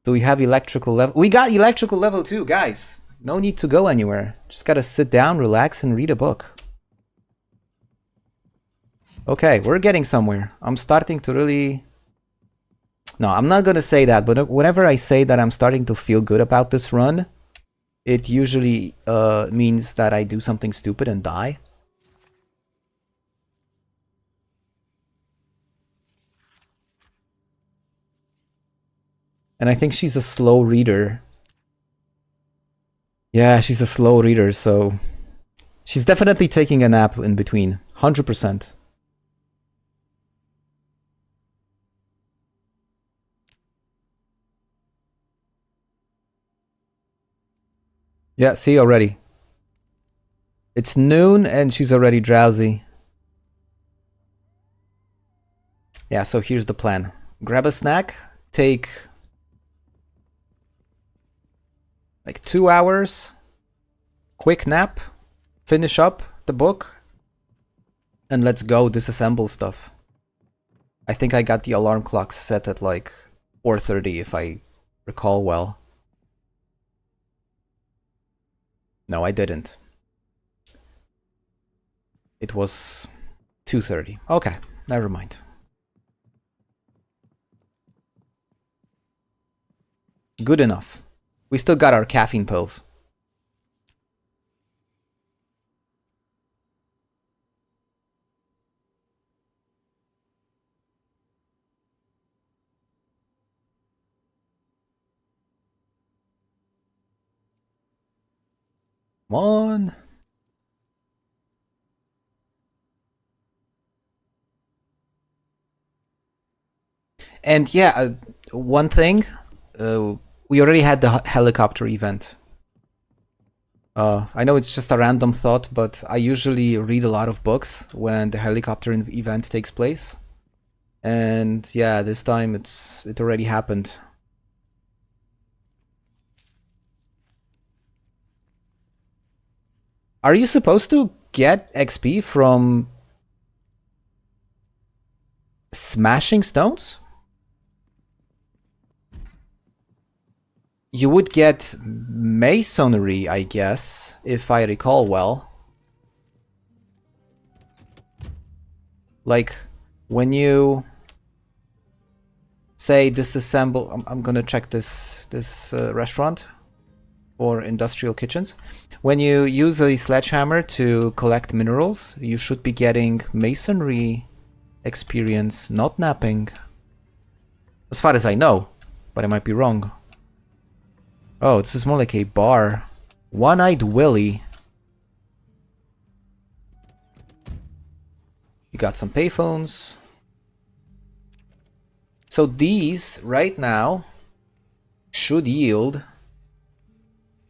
Do we have electrical level? We got electrical level 2, guys. No need to go anywhere. Just gotta sit down, relax, and read a book. Okay, we're getting somewhere. I'm starting to really... No, I'm not gonna say that, but whenever I say that I'm starting to feel good about this run, it usually means that I do something stupid and die. And I think she's a slow reader. Yeah, she's a slow reader, so... She's definitely taking a nap in between. 100%. Yeah, see already. It's noon and she's already drowsy. Yeah, so here's the plan. Grab a snack, take... like 2 hours, quick nap, finish up the book, and let's go disassemble stuff. I think I got the alarm clock set at like 4:30 if I recall well. No, I didn't. It was 2:30. Okay, never mind. Good enough. We still got our caffeine pills. Come on. And yeah, one thing, we already had the helicopter event. I know it's just a random thought, but I usually read a lot of books when the helicopter event takes place. And yeah, this time it already happened. Are you supposed to get XP from smashing stones? You would get masonry, I guess, if I recall well. Like, when you say disassemble... I'm gonna check this restaurant for industrial kitchens. When you use a sledgehammer to collect minerals, you should be getting masonry experience, not napping. As far as I know, but I might be wrong. Oh, this is more like a bar. One-eyed Willie. You got some payphones. So these, right now, should yield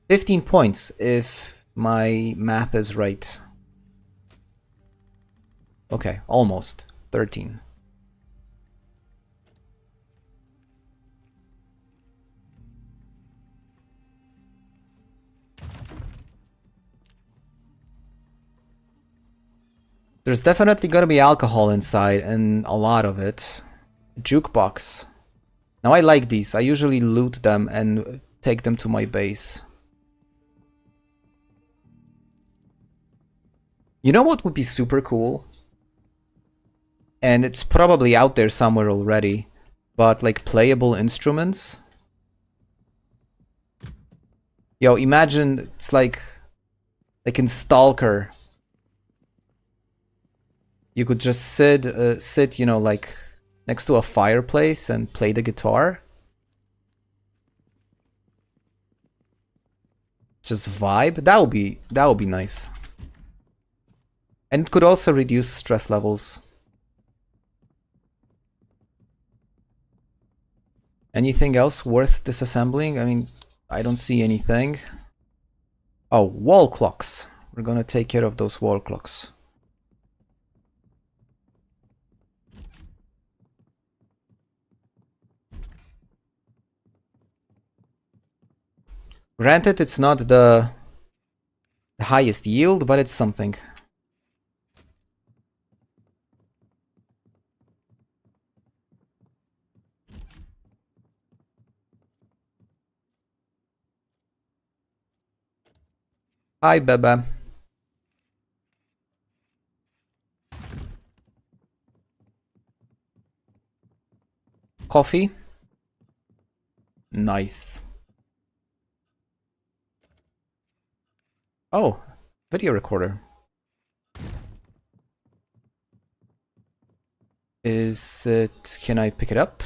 15 points if my math is right. Okay, almost 13. There's definitely gonna be alcohol inside, and a lot of it. Jukebox. Now I like these. I usually loot them and take them to my base. You know what would be super cool? And it's probably out there somewhere already, but like playable instruments. Yo, imagine it's like in Stalker. You could just sit, you know, like next to a fireplace and play the guitar. Just vibe. That would be nice. And it could also reduce stress levels. Anything else worth disassembling? I mean, I don't see anything. Oh, wall clocks. We're gonna take care of those wall clocks. Granted, it's not the highest yield, but it's something. Hi, Beba. Coffee? Nice. Oh, video recorder. Is it... Can I pick it up?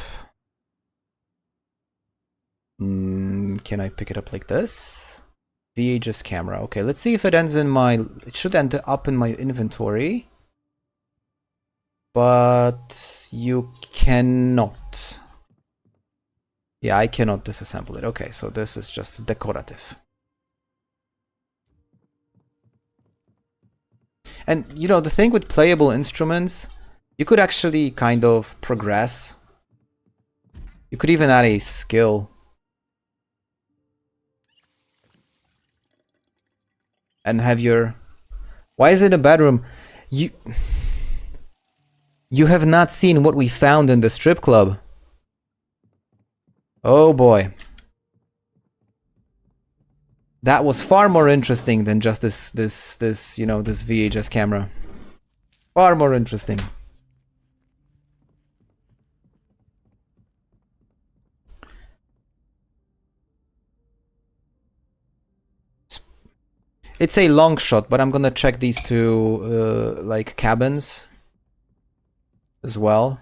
Can I pick it up like this? VHS camera. Okay, let's see if it ends in my... It should end up in my inventory. But you cannot. Yeah, I cannot disassemble it. Okay, so this is just decorative. And, you know, the thing with playable instruments, you could actually kind of progress. You could even add a skill. And have your... Why is it a bedroom? You... You have not seen what we found in the strip club. Oh boy. That was far more interesting than just this VHS camera. Far more interesting. It's a long shot, but I'm gonna check these two like cabins as well.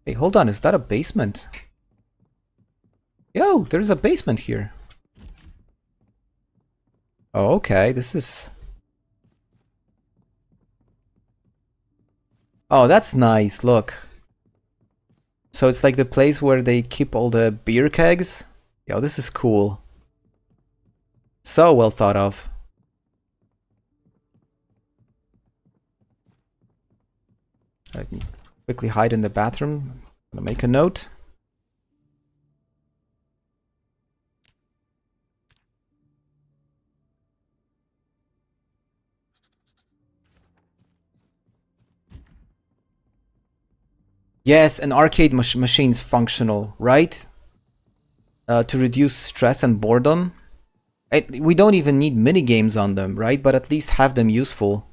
Hey, hold on, is that a basement? Yo, there's a basement here. Oh, okay, this is... Oh, that's nice, look. So it's like the place where they keep all the beer kegs. Yo, this is cool. So well thought of. I can quickly hide in the bathroom. I'm gonna make a note. Yes, an arcade machine's functional, right? To reduce stress and boredom. We don't even need mini games on them, right? But at least have them useful.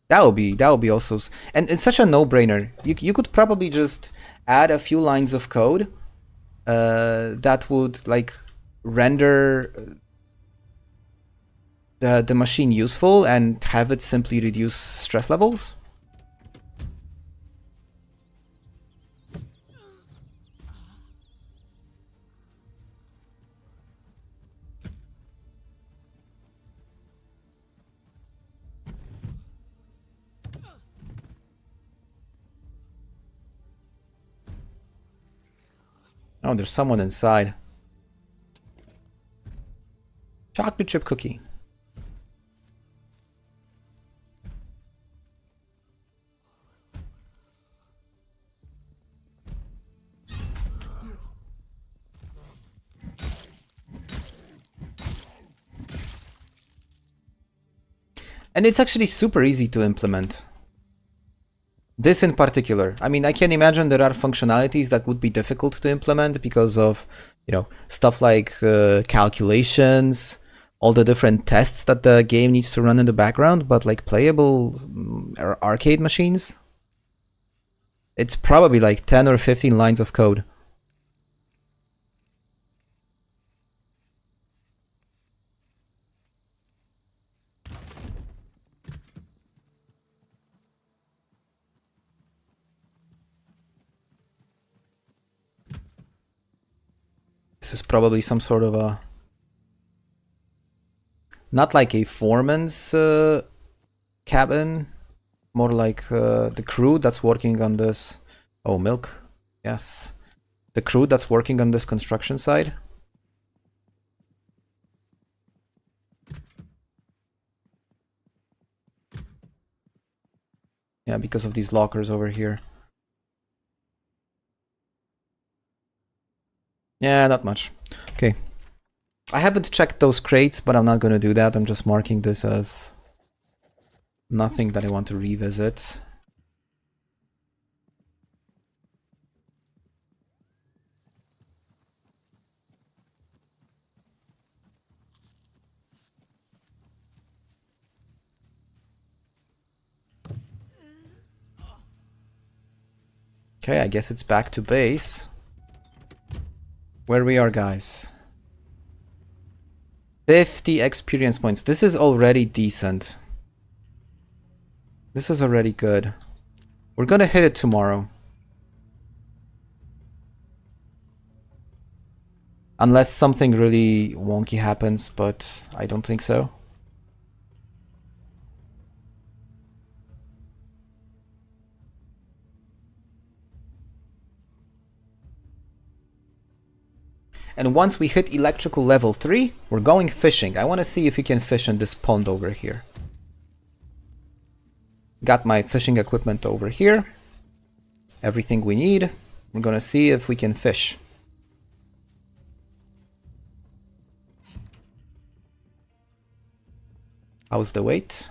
That would be also, and it's such a no-brainer. You could probably just add a few lines of code that would like render the machine useful and have it simply reduce stress levels. Oh, there's someone inside. Chocolate chip cookie. And it's actually super easy to implement. This in particular. I mean, I can imagine there are functionalities that would be difficult to implement because of, you know, stuff like calculations, all the different tests that the game needs to run in the background, but like playable arcade machines, it's probably like 10 or 15 lines of code. This is probably some sort of a... Not like a foreman's cabin, more like the crew that's working on this. Oh, milk. Yes. The crew that's working on this construction site. Yeah, because of these lockers over here. Yeah, not much. Okay. I haven't checked those crates, but I'm not gonna do that. I'm just marking this as nothing that I want to revisit. Okay, I guess it's back to base. Where we are, guys. 50 experience points. This is already decent. This is already good. We're gonna hit it tomorrow. Unless something really wonky happens, but I don't think so. And once we hit electrical level 3, we're going fishing. I want to see if we can fish in this pond over here. Got my fishing equipment over here. Everything we need. We're gonna see if we can fish. How's the weight?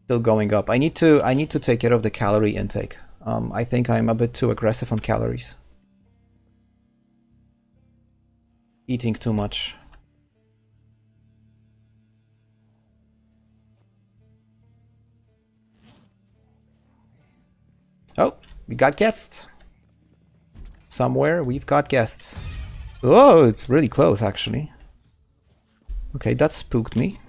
Still going up. I need to take care of the calorie intake. I think I'm a bit too aggressive on calories. Eating too much. Oh, we got guests. Somewhere we've got guests. Oh, it's really close, actually. Okay, that spooked me.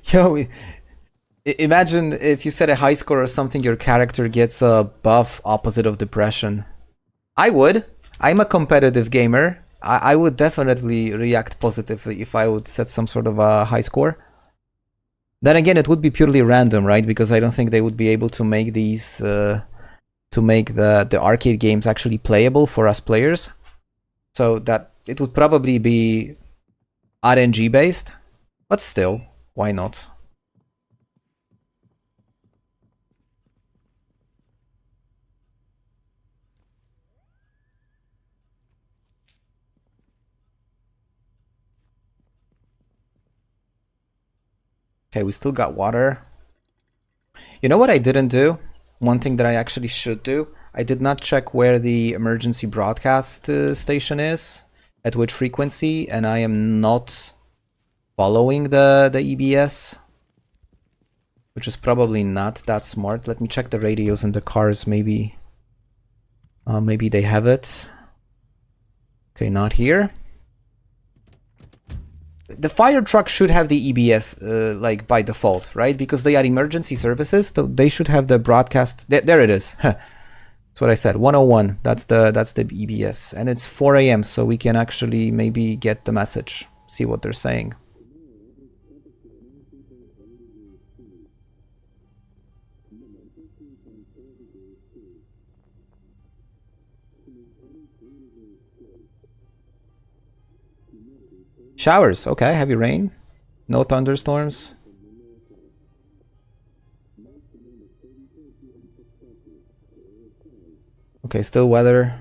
Yo, imagine if you set a high score or something, your character gets a buff opposite of depression. I would. I'm a competitive gamer. I would definitely react positively if I would set some sort of a high score. Then again, it would be purely random, right? Because I don't think they would be able to make these, to make the arcade games actually playable for us players. So that it would probably be RNG based, but still, why not? Okay, we still got water. You know what I didn't do? One thing that I actually should do. I did not check where the emergency broadcast station is, at which frequency, and I am not following the EBS, which is probably not that smart. Let me check the radios in the cars, maybe maybe they have it. Okay, not here. The fire truck should have the EBS like by default, right? Because they are emergency services, so they should have the broadcast. There it is. That's what I said. 101. That's the EBS, and it's 4 a.m. So we can actually maybe get the message, see what they're saying. Showers, okay, heavy rain, no thunderstorms. Okay, still weather.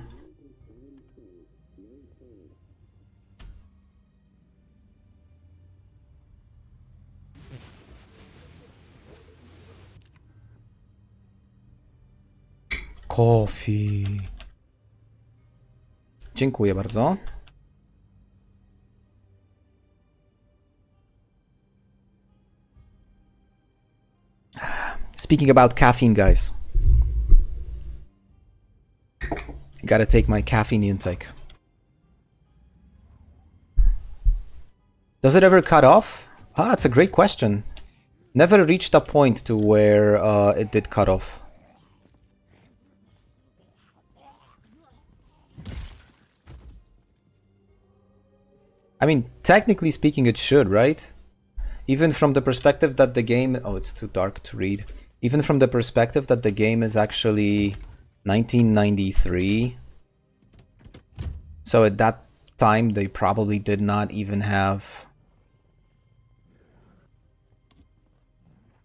Coffee. Dziękuję bardzo. Speaking about caffeine, guys. Gotta take my caffeine intake. Does it ever cut off? Ah, it's a great question. Never reached a point to where it did cut off. I mean, technically speaking, it should, right? Even from the perspective that the game... Oh, it's too dark to read. Even from the perspective that the game is actually 1993. So at that time, they probably did not even have...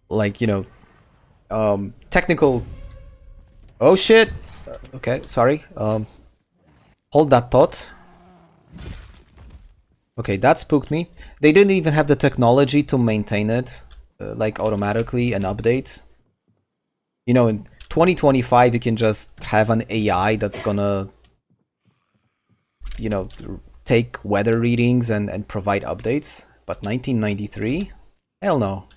like, you know, technical... Oh shit! Okay, sorry. Hold that thought. Okay, that spooked me. They didn't even have the technology to maintain it, like automatically and update. You know, in 2025, you can just have an AI that's gonna, you know, take weather readings and provide updates. But 1993? Hell no.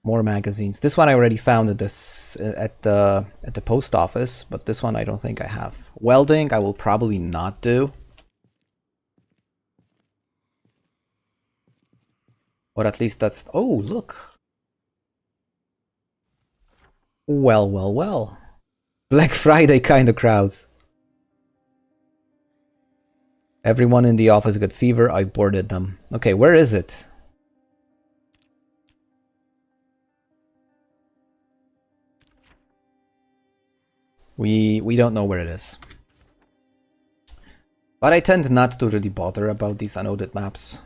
More magazines. This one I already found at this at the post office, but this one I don't think I have. Welding I will probably not do. Or at least that's... Oh, look. Well, well, well. Black Friday kind of crowds. Everyone in the office got fever. I boarded them. Okay, where is it? We don't know where it is. But I tend not to really bother about these unoaded maps.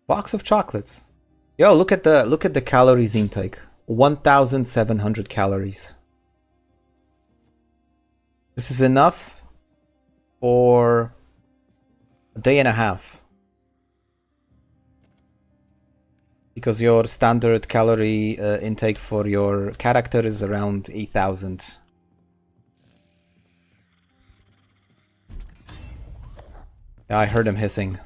Box of chocolates. Yo, look at the calories intake. 1,700 calories. This is enough for a day and a half. Because your standard calorie intake for your character is around 8,000. Yeah, I heard him hissing.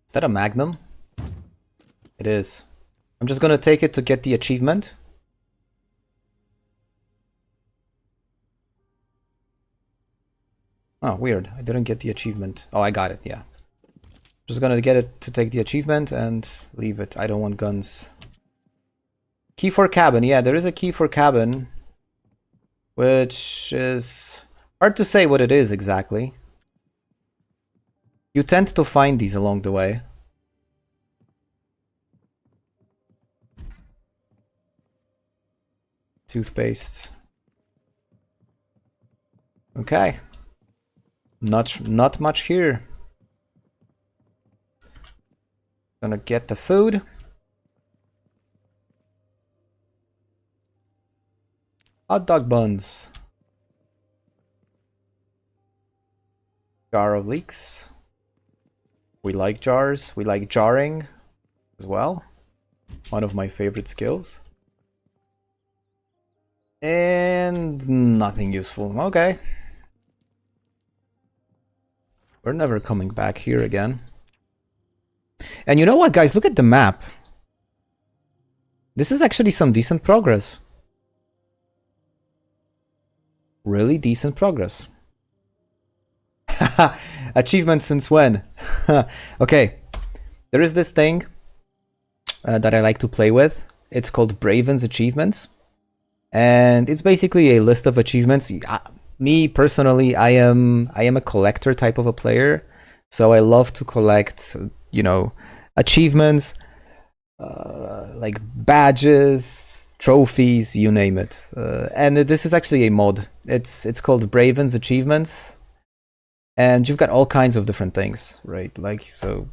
Is that a magnum? It is. I'm just gonna take it to get the achievement. Oh, weird. I didn't get the achievement. Oh, I got it, yeah. Just gonna get it to take the achievement and leave it. I don't want guns. Key for cabin. Yeah, there is a key for cabin. Which is hard to say what it is exactly. You tend to find these along the way. Toothpaste. Okay. Not much here. Gonna get the food. Hot dog buns. Jar of leeks. We like jars. We like jarring as well. One of my favorite skills. And nothing useful. Okay. We're never coming back here again. And you know what, guys? Look at the map. This is actually some decent progress. Really decent progress. Achievement since when? Okay. There is this thing that I like to play with. It's called Braven's Achievements. And it's basically a list of achievements. Me personally, I am a collector type of a player, so I love to collect, you know, achievements, like badges, trophies, you name it. And this is actually a mod. It's called Braven's Achievements, and you've got all kinds of different things, right? Like, so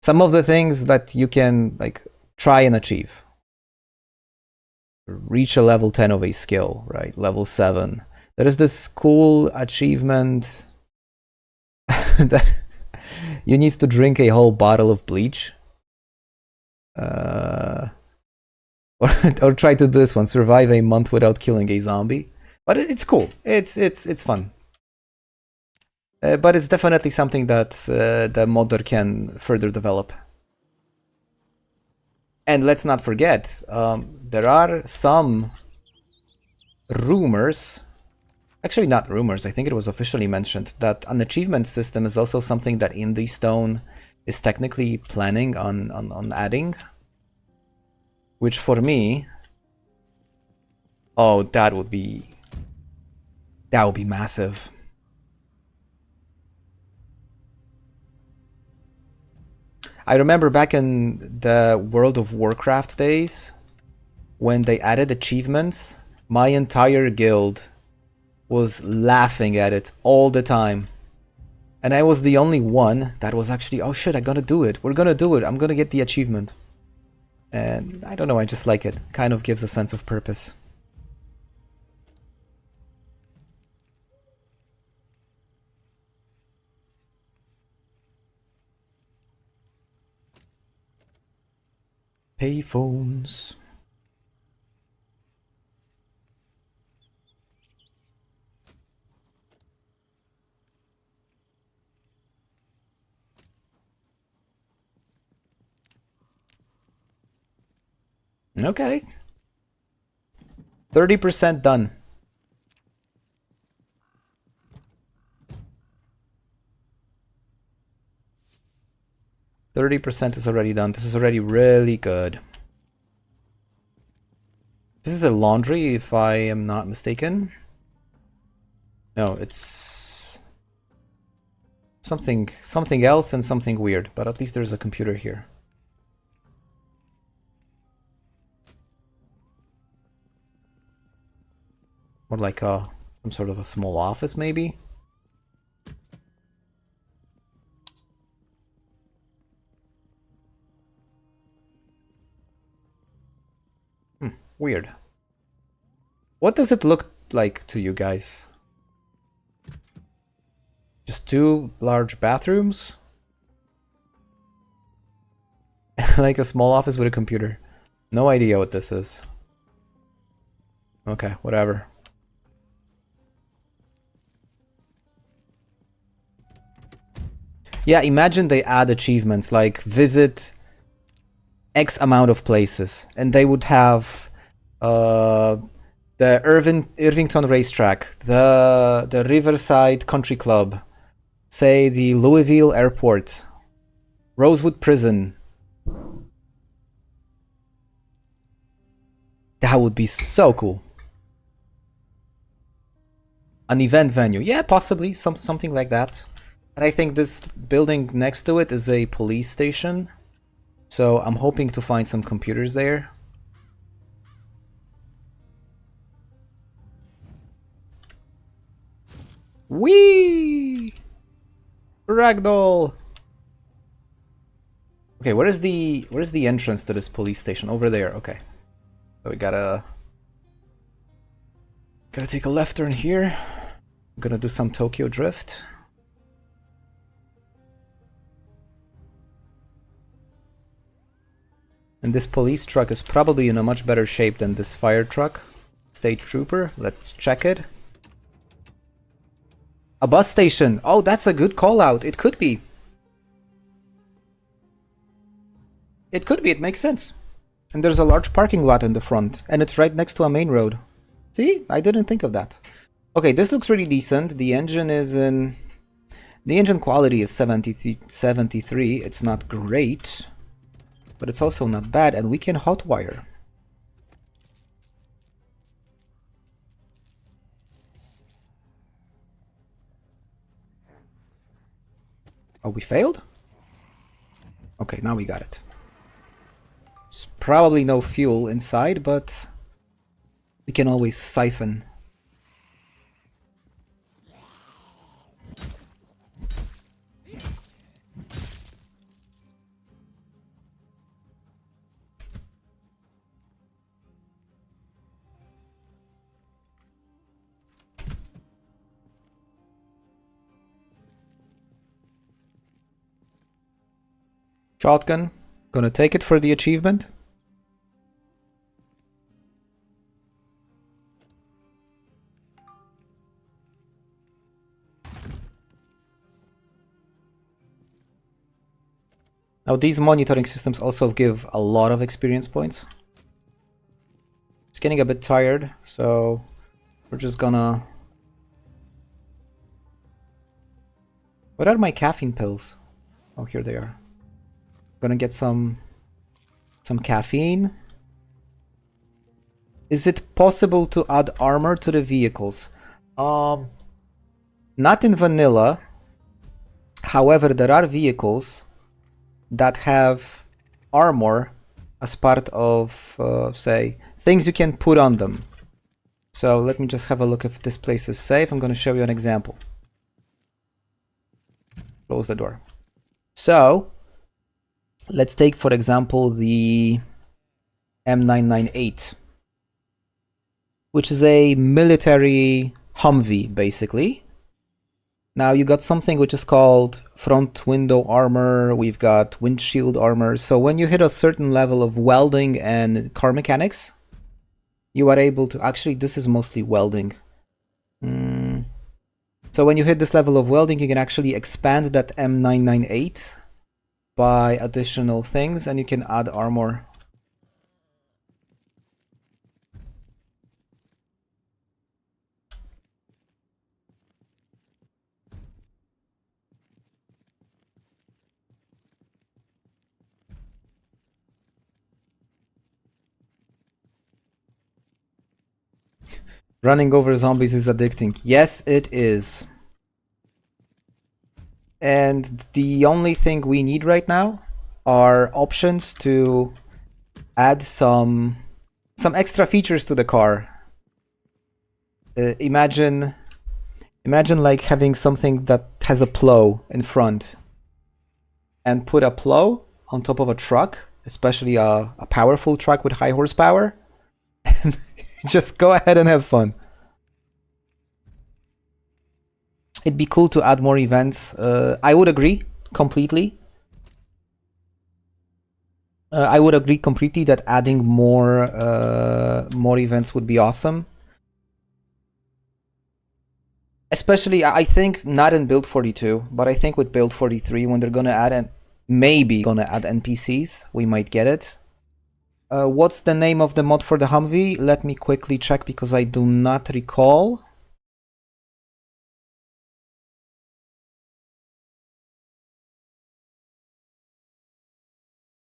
some of the things that you can like try and achieve. Reach a level 10 of a skill, right? Level 7. There is this cool achievement that you need to drink a whole bottle of bleach. Or try to do this one, survive a month without killing a zombie. But it's cool. It's fun. But it's definitely something that the modder can further develop. And let's not forget, there are some rumors, actually not rumors, I think it was officially mentioned, that an achievement system is also something that Indie Stone is technically planning on adding. Which for me, oh, that would be massive. I remember back in the World of Warcraft days, when they added achievements, my entire guild was laughing at it all the time. And I was the only one that was actually, oh shit, I gotta do it. We're gonna do it. I'm gonna get the achievement. And I don't know, I just like it. Kind of gives a sense of purpose. Payphones. Okay. 30% done. %30 is already done. This is already really good. This is a laundry, if I am not mistaken. No, it's something else and something weird, but at least there's a computer here. More like some sort of a small office, maybe? Weird. What does it look like to you guys? Just two large bathrooms? Like a small office with a computer. No idea what this is. Okay, whatever. Yeah, imagine they add achievements like visit X amount of places, and they would have the Irvington Racetrack, the Riverside Country Club, say the Louisville Airport, Rosewood Prison. That would be so cool. An event venue, yeah, possibly something like that. And I think this building next to it is a police station, so I'm hoping to find some computers there. Whee! Ragdoll! Okay, where is the entrance to this police station? Over there, okay. So we gotta take a left turn here. I'm gonna do some Tokyo Drift. And this police truck is probably in a much better shape than this fire truck. State Trooper, let's check it. A bus station. Oh, that's a good call out. It could be. It could be, it makes sense. And there's a large parking lot in the front, and it's right next to a main road. See? I didn't think of that. Okay, this looks really decent. The engine is in... The engine quality is 73. It's not great, but it's also not bad, and we can hotwire. Oh, we failed? Okay, now we got it. There's probably no fuel inside, but we can always siphon. Shotgun. Gonna take it for the achievement. Now these monitoring systems also give a lot of experience points. It's getting a bit tired, so we're just gonna... What are my caffeine pills? Oh, here they are. Gonna get some caffeine. Is it possible to add armor to the vehicles? Not in vanilla. However, there are vehicles that have armor as part of, say, things you can put on them. So let me just have a look if this place is safe. I'm going to show you an example. Close the door. So let's take, for example, the M998, which is a military Humvee, basically. Now you got something which is called front window armor, we've got windshield armor. So when you hit a certain level of welding and car mechanics, you are able to... Actually, this is mostly welding. So when you hit this level of welding, you can actually expand that M998 by additional things, and you can add armor. Running over zombies is addicting. Yes, it is. And the only thing we need right now are options to add some extra features to the car. Imagine like having something that has a plow in front, and put a plow on top of a truck, especially a powerful truck with high horsepower, and just go ahead and have fun. It'd be cool to add more events. I would agree completely. I would agree completely that adding more events would be awesome. Especially, I think not in build 42, but I think with build 43, when they're gonna add maybe gonna add NPCs, we might get it. What's the name of the mod for the Humvee? Let me quickly check because I do not recall.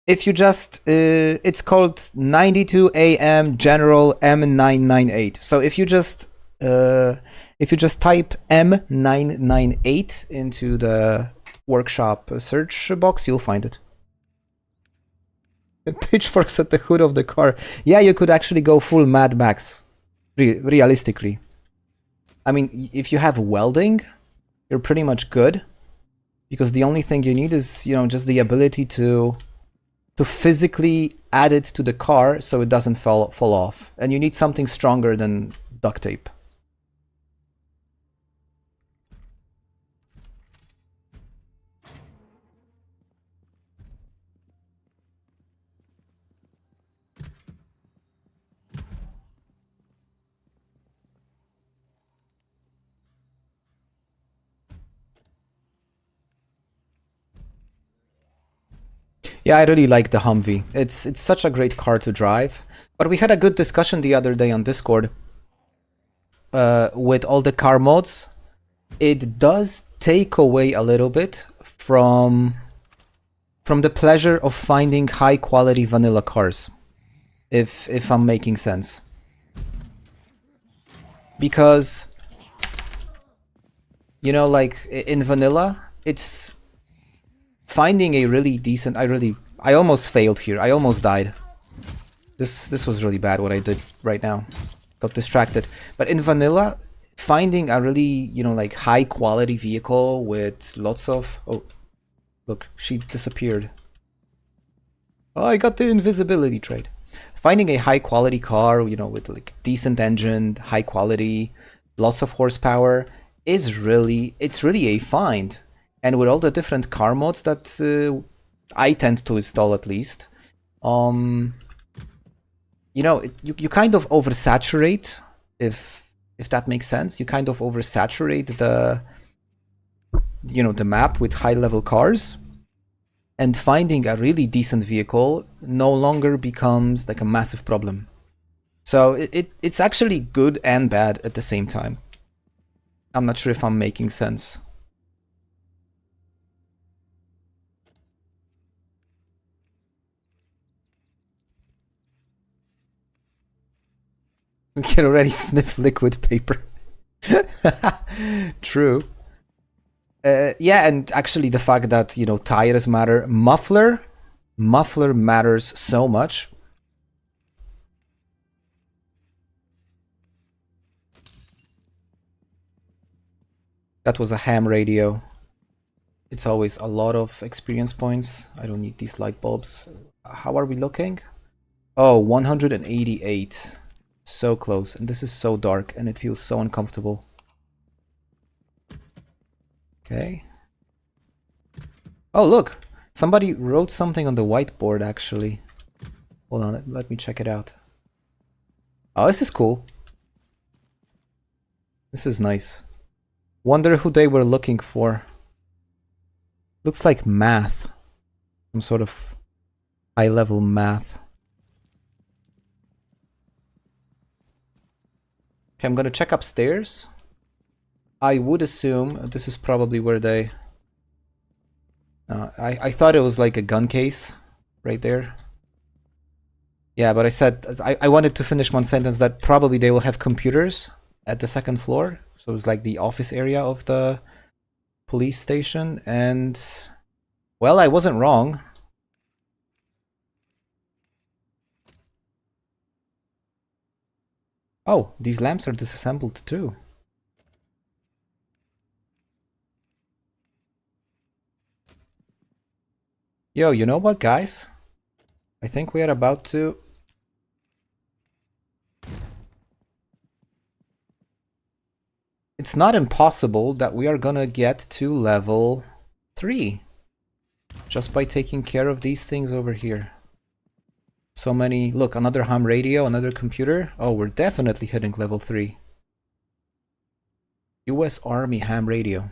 If you just, it's called 92 AM General M998. So if you just type M998 into the workshop search box, you'll find it. The pitchforks at the hood of the car. Yeah, you could actually go full Mad Max, realistically. I mean, if you have welding, you're pretty much good, because the only thing you need is, you know, just the ability to physically add it to the car so it doesn't fall off. And you need something stronger than duct tape. Yeah, I really like the Humvee. It's such a great car to drive. But we had a good discussion the other day on Discord. With all the car mods, it does take away a little bit from the pleasure of finding high quality vanilla cars. If I'm making sense. Because, you know, like in vanilla, it's finding a really decent... I almost failed here. I almost died. This was really bad what I did right now. Got distracted. But in vanilla, finding a really, you know, like high quality vehicle with lots of... Oh, look, she disappeared. Oh, I got the invisibility trait. Finding a high quality car, you know, with like decent engine, high quality, lots of horsepower is really... It's really a find. And with all the different car mods that I tend to install, at least, you know, you kind of oversaturate, if that makes sense. You kind of oversaturate the, you know, the map with high level cars, and finding a really decent vehicle no longer becomes like a massive problem. So it's actually good and bad at the same time. I'm not sure if I'm making sense. We can already sniff liquid paper. True. Yeah, and actually the fact that, you know, tires matter. Muffler matters so much. That was a ham radio. It's always a lot of experience points. I don't need these light bulbs. How are we looking? Oh, 188. So close, and this is so dark, and it feels so uncomfortable. Okay. Oh, look! Somebody wrote something on the whiteboard, actually. Hold on, let me check it out. Oh, this is cool. This is nice. Wonder who they were looking for. Looks like math. Some sort of high-level math. Okay, I'm gonna check upstairs. I would assume this is probably where they... I thought it was like a gun case right there. Yeah, but I said... I wanted to finish one sentence that probably they will have computers at the second floor. So it's like the office area of the police station, and well, I wasn't wrong. Oh, these lamps are disassembled too. Yo, you know what, guys? I think we are about to... It's not impossible that we are gonna get to level 3 just by taking care of these things over here. So many... Look, another ham radio, another computer. Oh, we're definitely hitting level 3. US Army ham radio.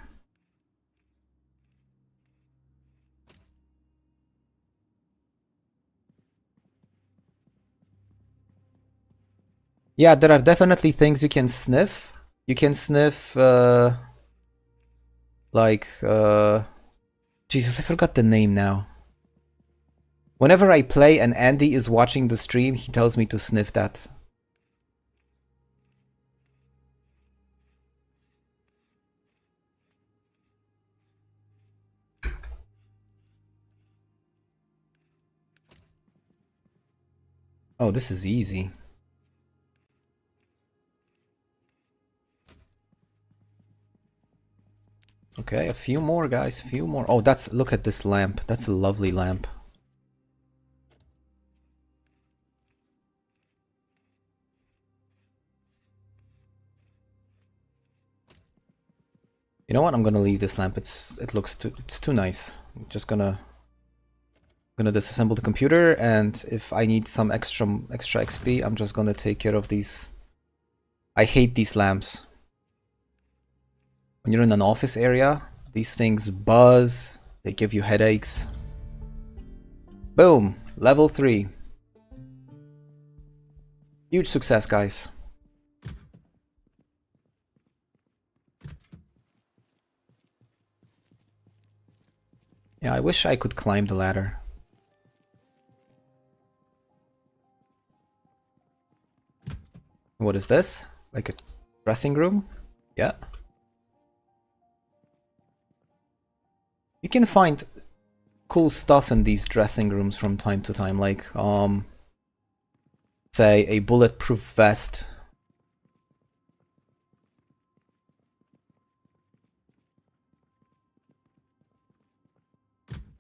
Yeah, there are definitely things you can sniff. You can sniff, Jesus, I forgot the name now. Whenever I play and Andy is watching the stream, he tells me to sniff that. Oh, this is easy. Okay, a few more, guys, a few more. Oh, that's... Look at this lamp. That's a lovely lamp. You know what? I'm gonna leave this lamp. It's too nice. I'm just gonna disassemble the computer, and if I need some extra XP, I'm just gonna take care of these. I hate these lamps. When you're in an office area, these things buzz, they give you headaches. Boom! Level 3. Huge success, guys. Yeah, I wish I could climb the ladder. What is this? Like a dressing room? Yeah. You can find cool stuff in these dressing rooms from time to time, like, say, a bulletproof vest.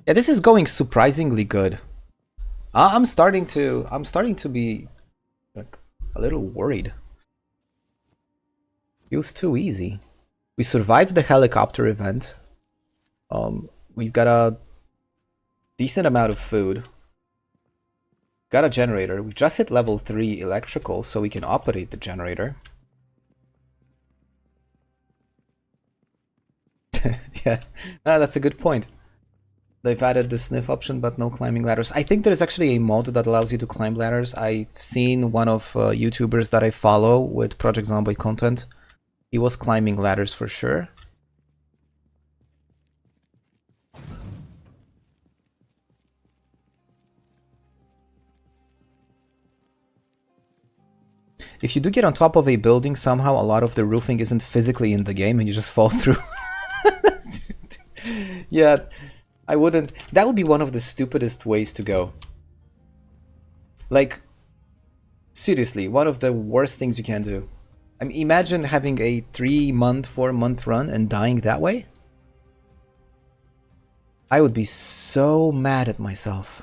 Yeah, this is going surprisingly good. I'm starting to be like a little worried. Feels too easy. We survived the helicopter event. We've got a decent amount of food. Got a generator. We've just hit level 3 electrical, so we can operate the generator. Yeah, no, that's a good point. They've added the sniff option, but no climbing ladders. I think there is actually a mod that allows you to climb ladders. I've seen one of YouTubers that I follow with Project Zomboid content. He was climbing ladders for sure. If you do get on top of a building, somehow a lot of the roofing isn't physically in the game and you just fall through. Yeah, I wouldn't... That would be one of the stupidest ways to go. Like, seriously, one of the worst things you can do. I mean, imagine having a 3-month, 4-month run and dying that way. I would be so mad at myself.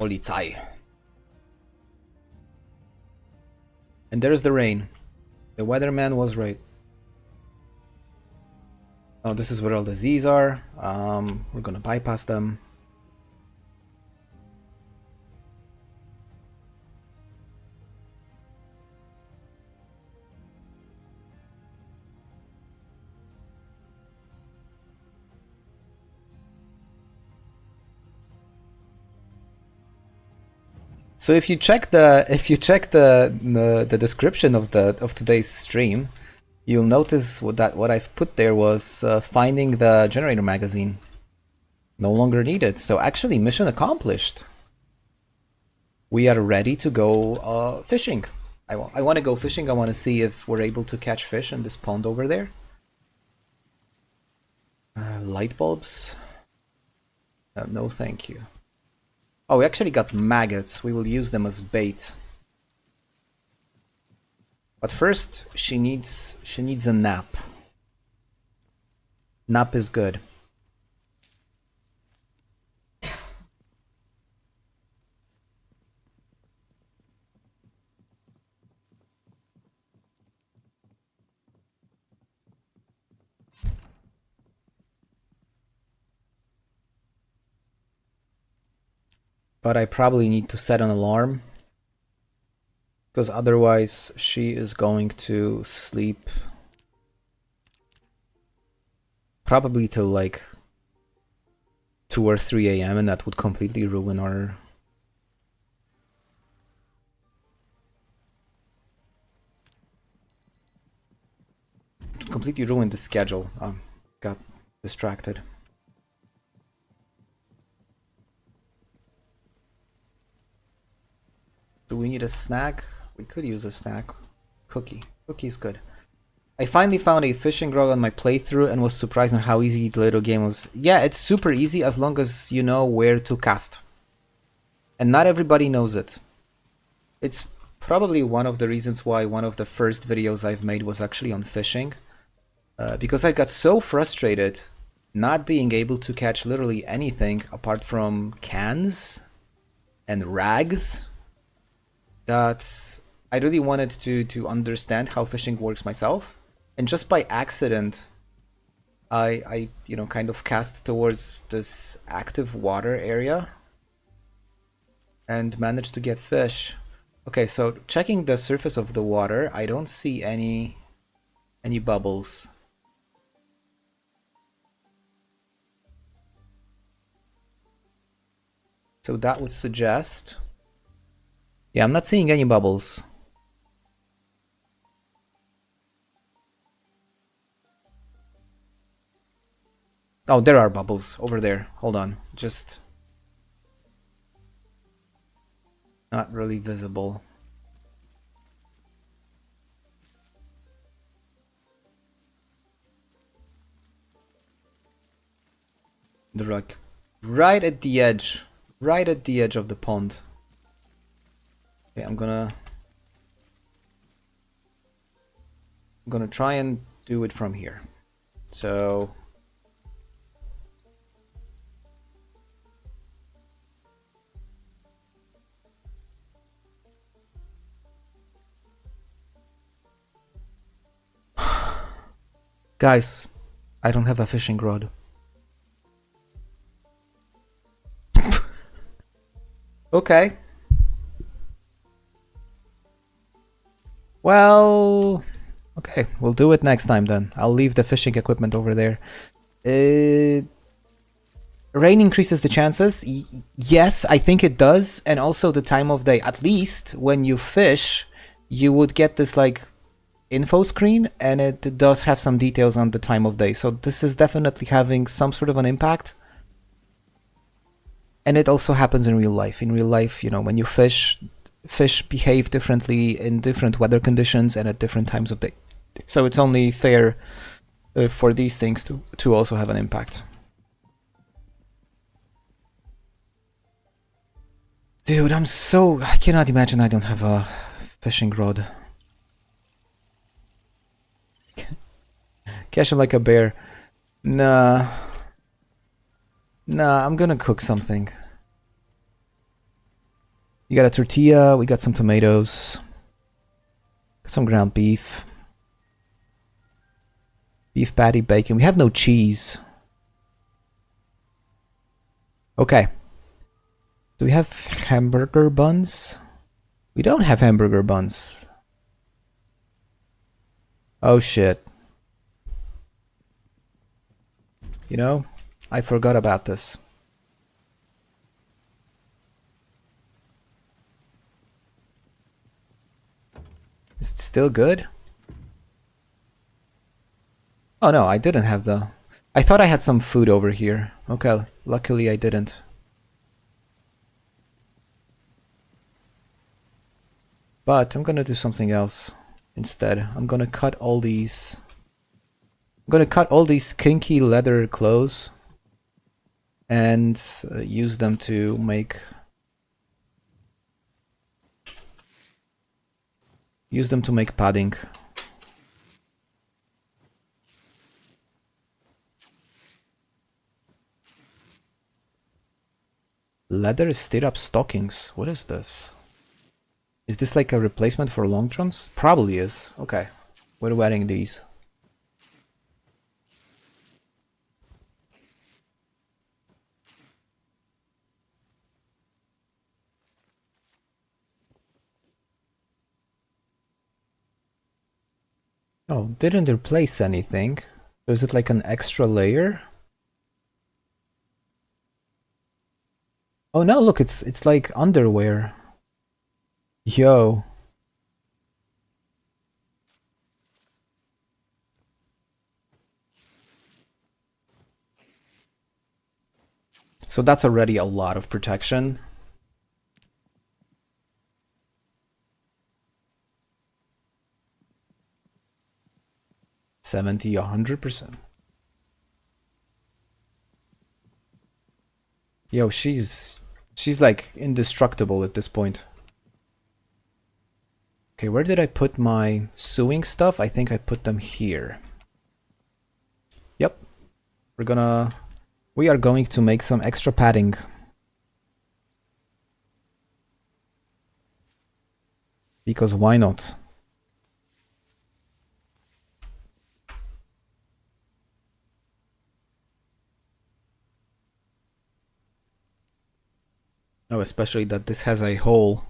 Polizei. And there's the rain. The weatherman was right. Oh, this is where all the Z's are. We're gonna bypass them. So if you check the description of today's stream, you'll notice what I've put there was finding the generator magazine. No longer needed. So actually, mission accomplished. we are ready to go fishing. I want to go fishing. I want to see if we're able to catch fish in this pond over there. Light bulbs. No, thank you. Oh, we actually got maggots. We will use them as bait. But first, she needs a nap. Nap is good. But I probably need to set an alarm, because otherwise she is going to sleep probably till like 2 or 3 a.m. and that would completely ruin our... completely ruin the schedule. Got distracted. Do we need a snack? We could use a snack. Cookie. Cookie's good. I finally found a fishing rod on my playthrough and was surprised at how easy the little game was. Yeah, it's super easy as long as you know where to cast. And not everybody knows it. It's probably one of the reasons why one of the first videos I've made was actually on fishing. Because I got so frustrated not being able to catch literally anything apart from cans and rags, that I really wanted to understand how fishing works myself. And just by accident, I you know, kind of cast towards this active water area and managed to get fish. Okay, so checking the surface of the water, I don't see any bubbles. So that would suggest... yeah, I'm not seeing any bubbles. Oh, there are bubbles over there. Hold on. Just not really visible. They're like right at the edge. Right at the edge of the pond. Okay, I'm gonna try and do it from here. So guys, I don't have a fishing rod. Okay. Well, okay, we'll do it next time then. I'll leave the fishing equipment over there. Rain increases the chances. Yes, I think it does. And also the time of day. At least when you fish, you would get this like info screen, and it does have some details on the time of day. So this is definitely having some sort of an impact. And it also happens in real life. In real life, you know, when you fish behave differently in different weather conditions and at different times of day. So it's only fair for these things to also have an impact. Dude, I cannot imagine I don't have a fishing rod. Catch him like a bear. Nah, I'm gonna cook something. You got a tortilla, we got some tomatoes, some ground beef, beef patty, bacon. We have no cheese. Okay. Do we have hamburger buns? We don't have hamburger buns. Oh shit. You know, I forgot about this. Is it still good? Oh no, I didn't have the... I thought I had some food over here. Okay, luckily I didn't. But I'm gonna do something else instead. I'm gonna cut all these kinky leather clothes and use them to make padding. Leather stirrup stockings. What is this? Is this like a replacement for long johns? Probably is. Okay. We're wearing these. Oh, didn't replace anything. Is it like an extra layer? Oh no, look, it's like underwear. Yo. So that's already a lot of protection. $70, 100%. Yo, she's like indestructible at this point. Okay, where did I put my sewing stuff? I think I put them here. Yep. We are going to make some extra padding. Because why not? Oh, especially that this has a hole.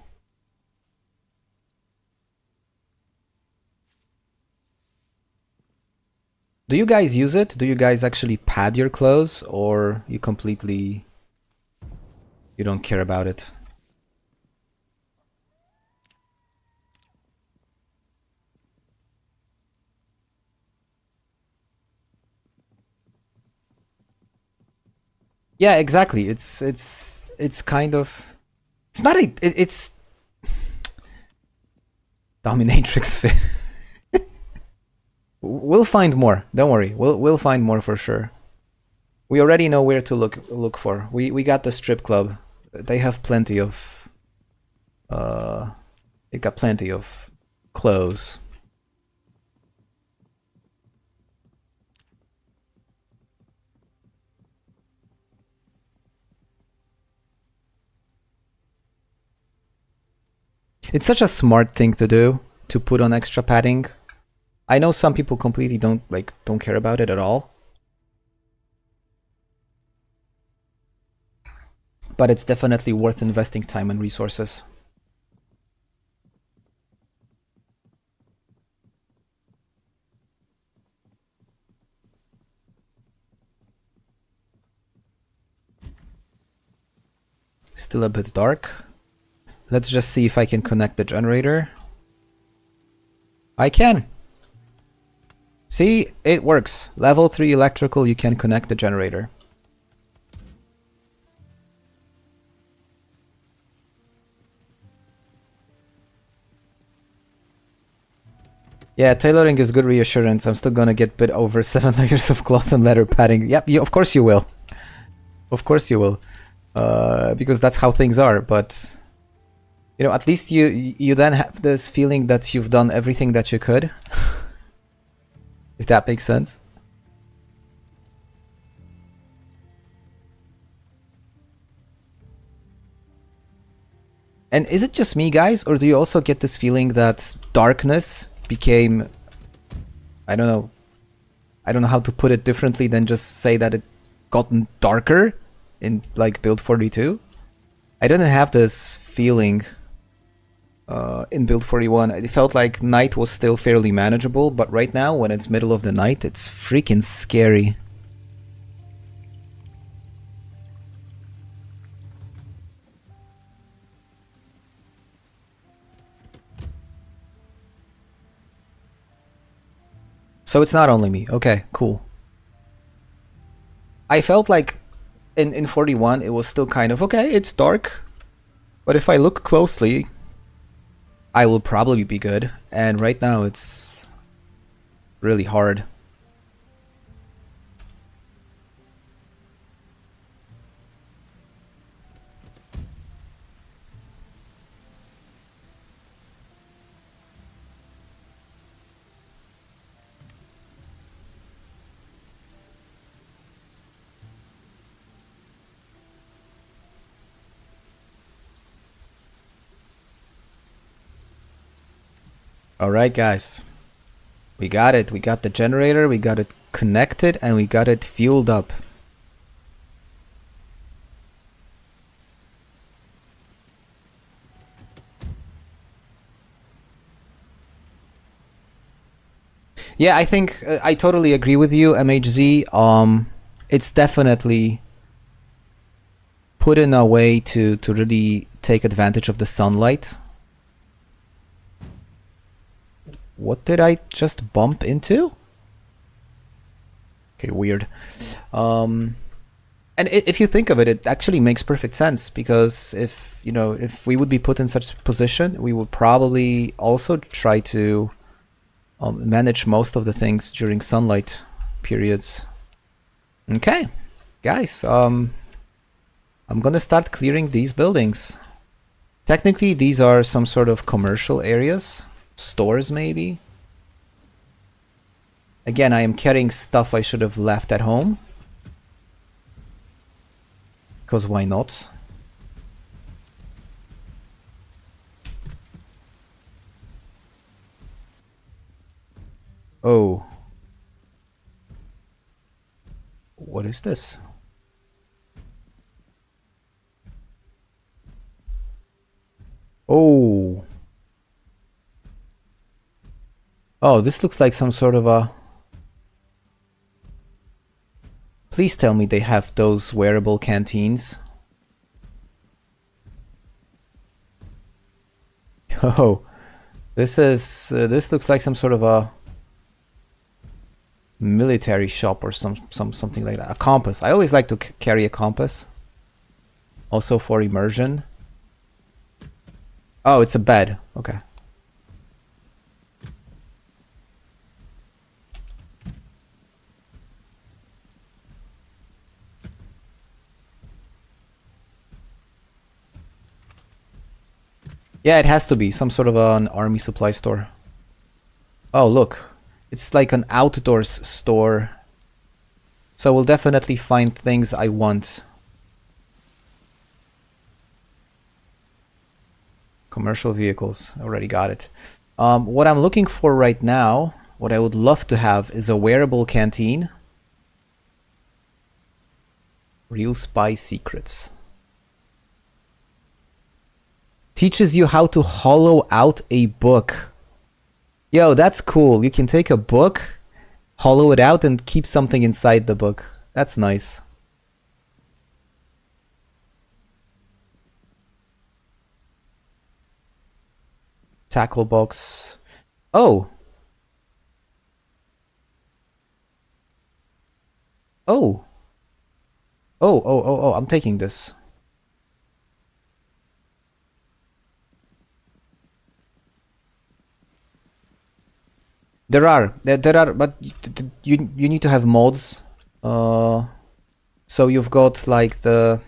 Do you guys use it? Do you guys actually pad your clothes, or you don't care about it? Yeah, exactly. It's kind of, it's not a, it's dominatrix fit. We'll find more. Don't worry. We'll find more for sure. We already know where to look for. We got the strip club. They have plenty of they got plenty of clothes. It's such a smart thing to do, to put on extra padding. I know some people completely don't care about it at all. But it's definitely worth investing time and resources. Still a bit dark. Let's just see if I can connect the generator. I can! See, it works. Level 3 electrical, you can connect the generator. Yeah, tailoring is good reassurance. I'm still gonna get bit over 7 layers of cloth and leather padding. Yep, of course you will. Of course you will. Because that's how things are, but... You know, at least you then have this feeling that you've done everything that you could. If that makes sense. And is it just me, guys, or do you also get this feeling that darkness became... I don't know how to put it differently than just say that it gotten darker in like build 42. I didn't have this feeling in build 41. It felt like night was still fairly manageable, but right now when it's middle of the night, it's freaking scary. So it's not only me. Okay, cool. I felt like in 41 it was still kind of okay, it's dark. But if I look closely, I will probably be good. And right now it's really hard. Alright guys, we got it. We got the generator, we got it connected, and we got it fueled up. Yeah, I think I totally agree with you, MHZ. It's definitely put in a way to really take advantage of the sunlight. What did I just bump into? Okay, weird. And if you think of it, it actually makes perfect sense, because if we would be put in such position, we would probably also try to manage most of the things during sunlight periods. Okay, guys, I'm gonna start clearing these buildings. Technically, these are some sort of commercial areas. Stores, maybe. Again, I am carrying stuff I should have left at home. Because why not? Oh. What is this? Oh. Oh, this looks like some sort of a... Please tell me they have those wearable canteens. Oh, this looks like some sort of a military shop or something like that. A compass. I always like to carry a compass. Also for immersion. Oh, it's a bed. Okay. Yeah, it has to be some sort of an army supply store. Oh, look. It's like an outdoors store. So we'll definitely find things I want. Commercial vehicles. Already got it. What I'm looking for right now, what I would love to have, is a wearable canteen. Real spy secrets. Teaches you how to hollow out a book. Yo, that's cool. You can take a book, hollow it out, and keep something inside the book. That's nice. Tackle box. Oh. Oh. Oh, I'm taking this. There are, but you need to have mods. So you've got like the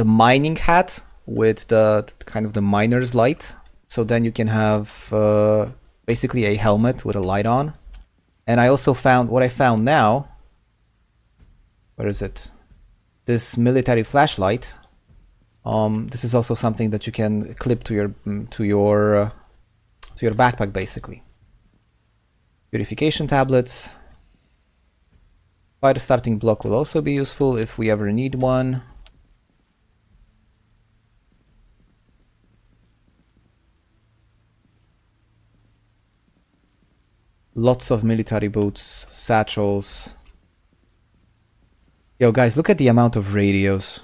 mining hat with the kind of the miner's light. So then you can have basically a helmet with a light on. And I also found what I found now. Where is it? This military flashlight. This is also something that you can clip to your backpack, basically. Purification tablets. Fire starting block will also be useful if we ever need one. Lots of military boots, satchels. Yo, guys, look at the amount of radios.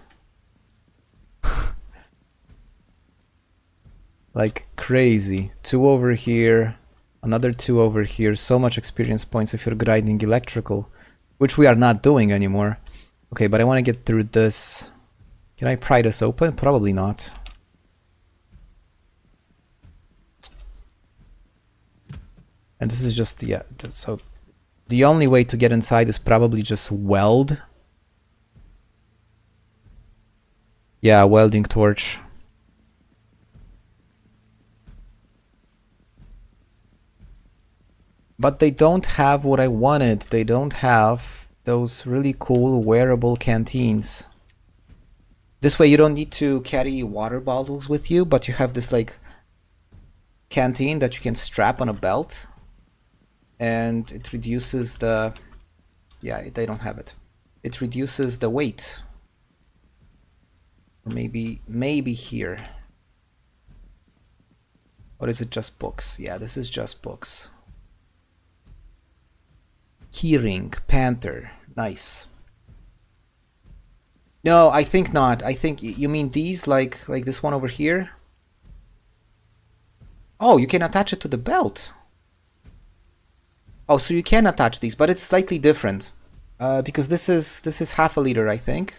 Like crazy. 2 over here, another 2 over here. So much experience points if you're grinding electrical, which we are not doing anymore. Okay, but I want to get through this. Can I pry this open? Probably not. And this is just, yeah, so the only way to get inside is probably just weld. Yeah, welding torch. But they don't have what I wanted. They don't have those really cool wearable canteens. This way you don't need to carry water bottles with you, but you have this like canteen that you can strap on a belt. And it reduces the... Yeah, they don't have it. It reduces the weight. Or maybe here. Or is it just books? Yeah, this is just books. Keyring, Panther, nice. No, I think not. I think you mean these, like this one over here. Oh, you can attach it to the belt. Oh, so you can attach these, but it's slightly different, because this is half a liter, I think,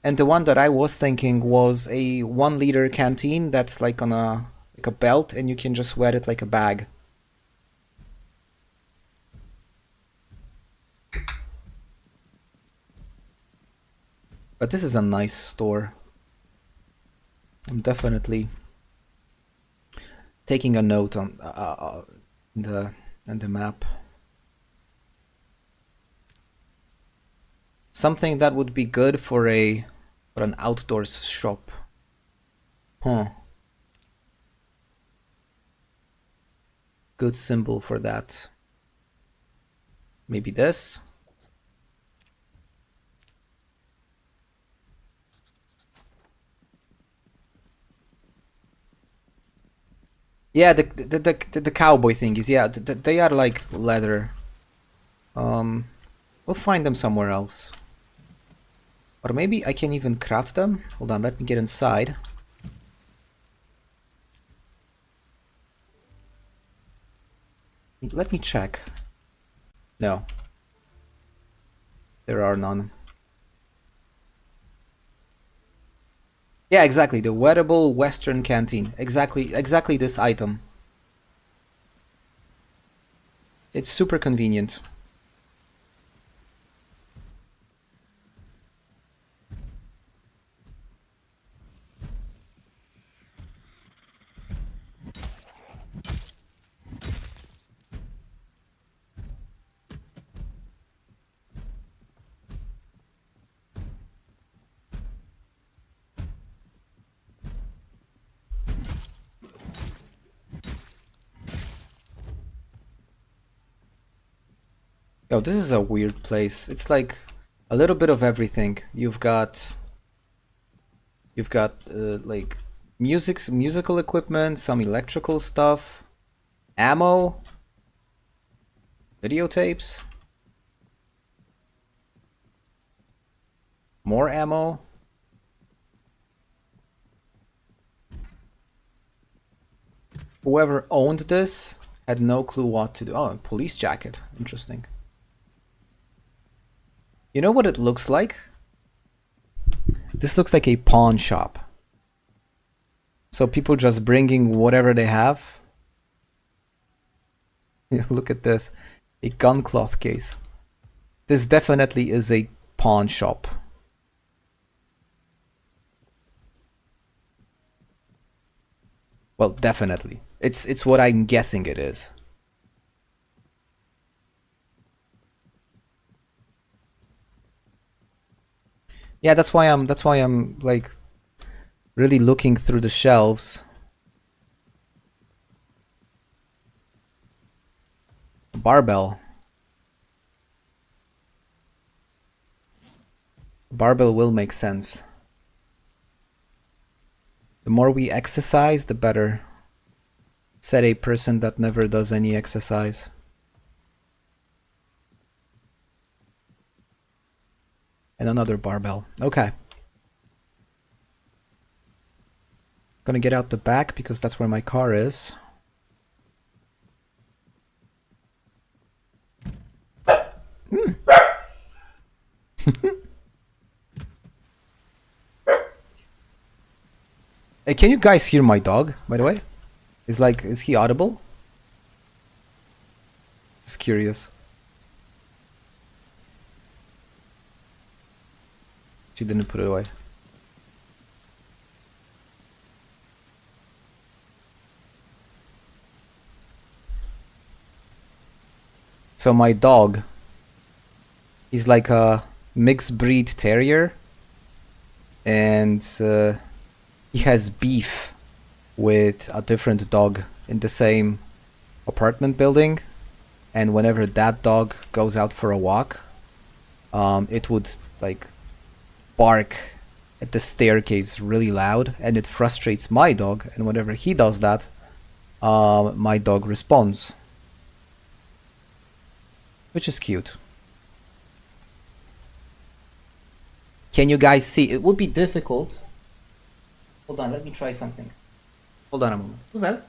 and the one that I was thinking was a 1 liter canteen that's like on a belt, and you can just wear it like a bag. But this is a nice store. I'm definitely taking a note on the map. Something that would be good for an outdoors shop. Huh. Good symbol for that. Maybe this. Yeah, the cowboy thingies. Yeah, they are like leather. We'll find them somewhere else. Or maybe I can even craft them. Hold on, let me get inside. Let me check. No. There are none. Yeah, exactly. The wearable Western canteen. Exactly this item. It's super convenient. Oh, this is a weird place. It's like a little bit of everything. You've got like musical equipment, some electrical stuff, ammo, videotapes, more ammo. Whoever owned this had no clue what to do. Oh, police jacket. Interesting. You know what it looks like? This looks like a pawn shop. So people just bringing whatever they have. Look at this. A gun cloth case. This definitely is a pawn shop. Well, definitely. It's what I'm guessing it is. Yeah, that's why I'm like really looking through the shelves. Barbell. Barbell will make sense. The more we exercise, the better. Said a person that never does any exercise. And another barbell. Okay. Gonna get out the back because that's where my car is. Hey, can you guys hear my dog, by the way? Is he audible? Just curious. She didn't put it away. So my dog, he's like a mixed breed terrier, and he has beef with a different dog in the same apartment building, and whenever that dog goes out for a walk, it would like bark at the staircase really loud, and it frustrates my dog, and whenever he does that, my dog responds, which is cute. Can you guys see? It would be difficult. Hold on, let me try something. Hold on a moment. Who's that?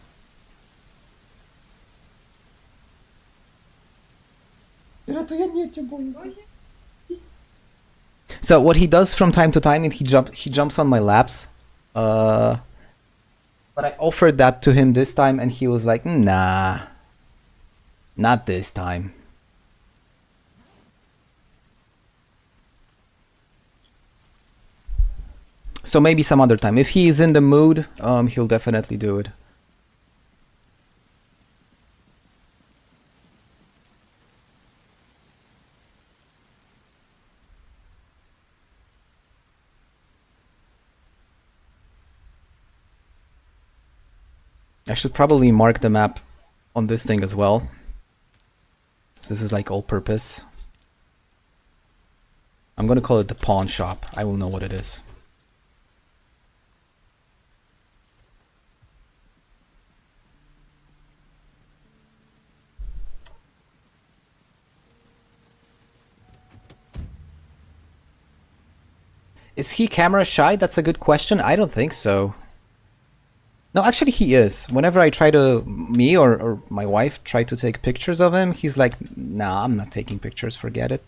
So what he does from time to time, he jumps on my laps. But I offered that to him this time, and he was like, "Nah, not this time." So maybe some other time. If he is in the mood, he'll definitely do it. I should probably mark the map on this thing as well. So this is like all purpose. I'm gonna call it the pawn shop. I will know what it is. Is he camera shy? That's a good question. I don't think so. No, actually he is. Whenever I try to, me or my wife try to take pictures of him, he's like, "Nah, I'm not taking pictures, forget it."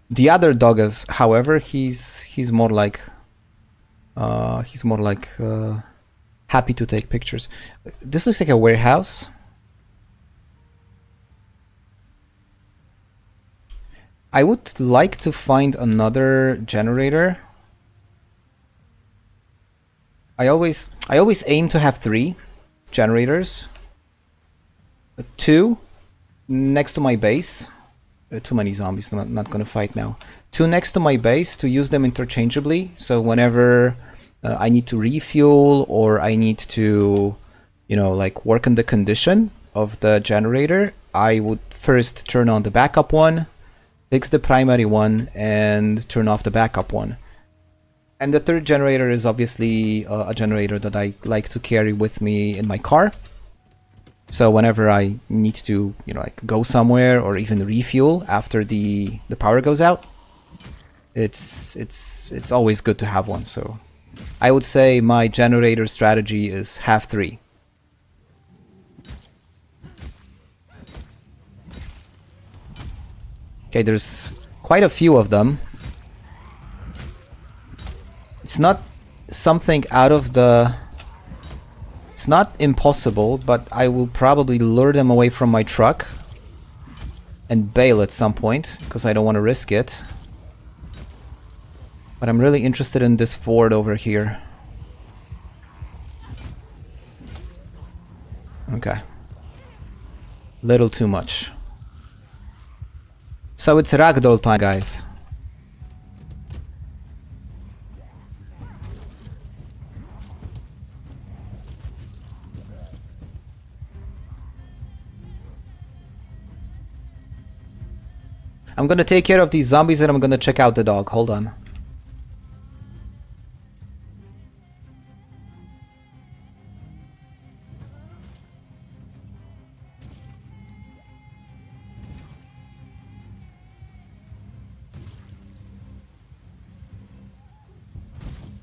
The other dog is, however, he's more like happy to take pictures. This looks like a warehouse. I would like to find another generator. I always aim to have 3 generators. 2 next to my base. Too many zombies, I'm not gonna fight now. 2 next to my base to use them interchangeably. So whenever I need to refuel or I need to, you know, like work on the condition of the generator, I would first turn on the backup one, fix the primary one, and turn off the backup one. And the third generator is obviously a generator that I like to carry with me in my car. So whenever I need to, you know, like go somewhere or even refuel after the power goes out, it's always good to have one. So I would say my generator strategy is have 3. Okay, there's quite a few of them. It's not something out of the... It's not impossible, but I will probably lure them away from my truck and bail at some point, because I don't want to risk it. But I'm really interested in this fort over here. Okay. Little too much. So it's ragdoll time, guys. I'm gonna take care of these zombies and I'm gonna check out the dog. Hold on.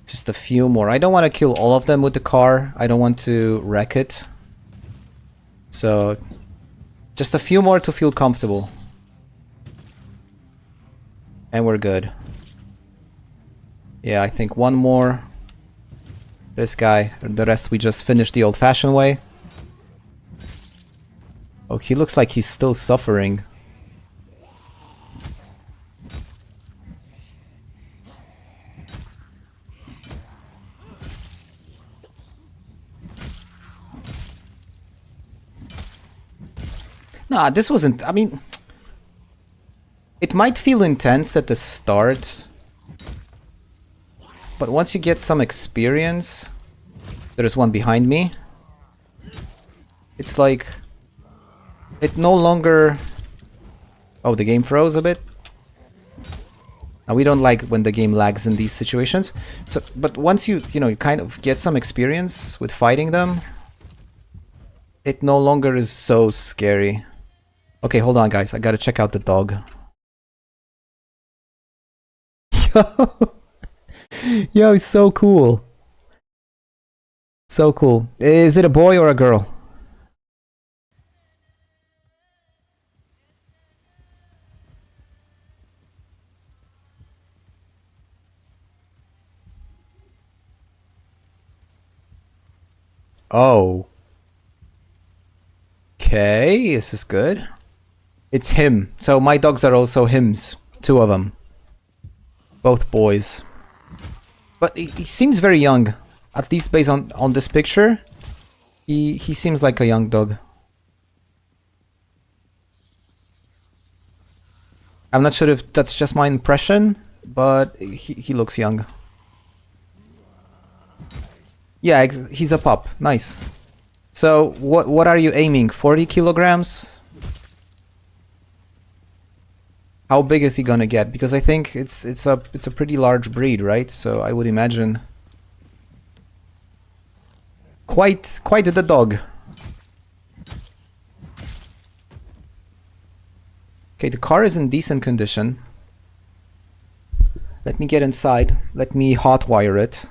Just a few more. I don't want to kill all of them with the car. I don't want to wreck it. So, just a few more to feel comfortable. And we're good. Yeah, I think one more. This guy. And the rest we just finished the old-fashioned way. Oh, he looks like he's still suffering. Nah, this wasn't... I mean... It might feel intense at the start. But once you get some experience... There's one behind me. It's like... It no longer... Oh, the game froze a bit. Now, we don't like when the game lags in these situations. So, but once you kind of get some experience with fighting them, it no longer is so scary. Okay, hold on, guys. I gotta check out the dog. Yo, it's so cool. So cool. Is it a boy or a girl? Oh. Okay, this is good. It's him. So my dogs are also hims. 2 of them. Both boys. But he seems very young. At least based on this picture. He seems like a young dog. I'm not sure if that's just my impression, but he looks young. Yeah, he's a pup. Nice. So what are you aiming? 40 kilograms? How big is he gonna get? Because I think it's a pretty large breed, right? So I would imagine quite the dog. Okay, the car is in decent condition. Let me get inside. Let me hotwire it.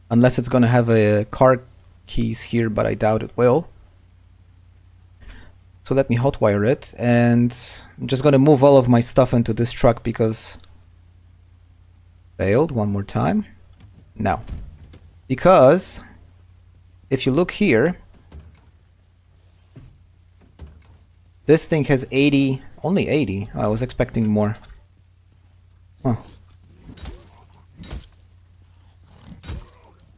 Unless it's gonna have a car keys here, but I doubt it will. So let me hotwire it, and I'm just gonna move all of my stuff into this truck because... Failed one more time. No. Because if you look here, this thing has 80, only 80. I was expecting more. Huh.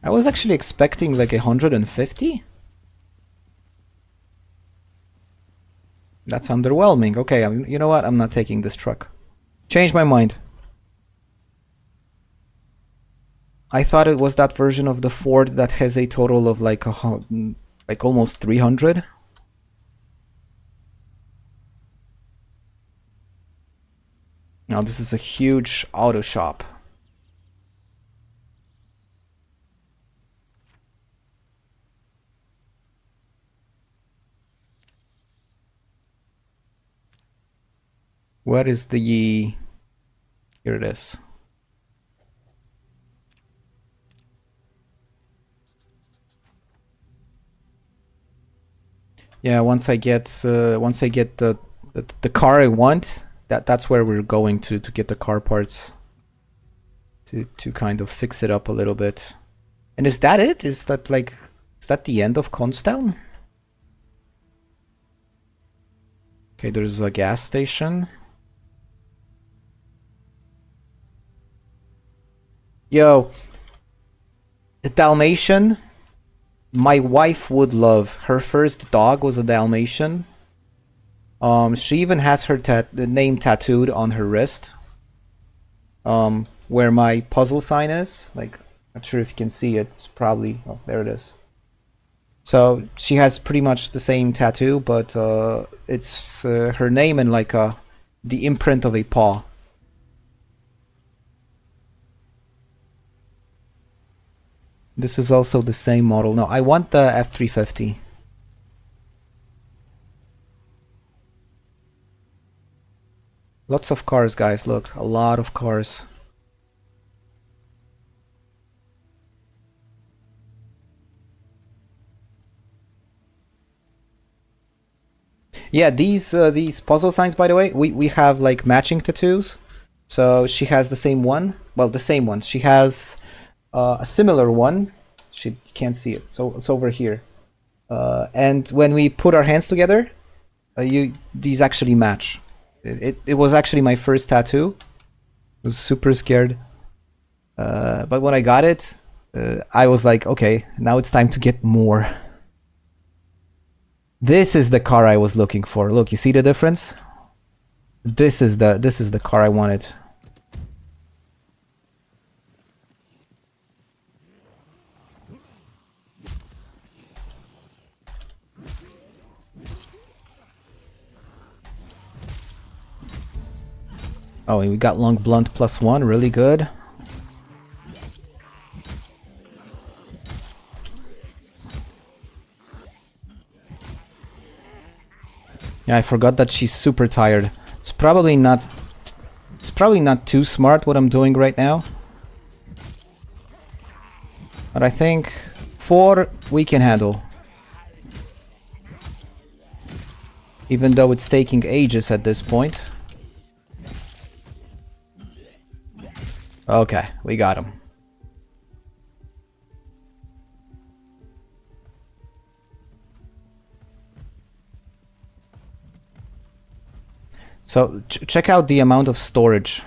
I was actually expecting like 150. That's underwhelming. Okay, you know what? I'm not taking this truck. Change my mind. I thought it was that version of the Ford that has a total of like almost 300. Now this is a huge auto shop. Where is the... Here it is. Yeah, once I get the car I want, that's where we're going to get the car parts to kind of fix it up a little bit. And is that it? Is that the end of Constown? Okay, there's a gas station. Yo, the Dalmatian, my wife would love. Her first dog was a Dalmatian. She even has her name tattooed on her wrist. Where my puzzle sign is. Like, not sure if you can see it. It's probably... Oh, there it is. So, she has pretty much the same tattoo, but it's her name and like the imprint of a paw. This is also the same model. No, I want the F350. Lots of cars, guys. Look, a lot of cars. Yeah, these puzzle signs, by the way, we have like matching tattoos. So she has the same one. Well, the same one. She has a similar one. You can't see it, so it's over here. And when we put our hands together, these actually match. It was actually my first tattoo. I was super scared. But when I got it, I was like, okay, now it's time to get more. This is the car I was looking for. Look, you see the difference? This is the car I wanted. Oh, and we got long blunt +1, really good. Yeah, I forgot that she's super tired. It's probably not too smart what I'm doing right now. But I think 4 we can handle. Even though it's taking ages at this point. Okay, we got him. So check out the amount of storage.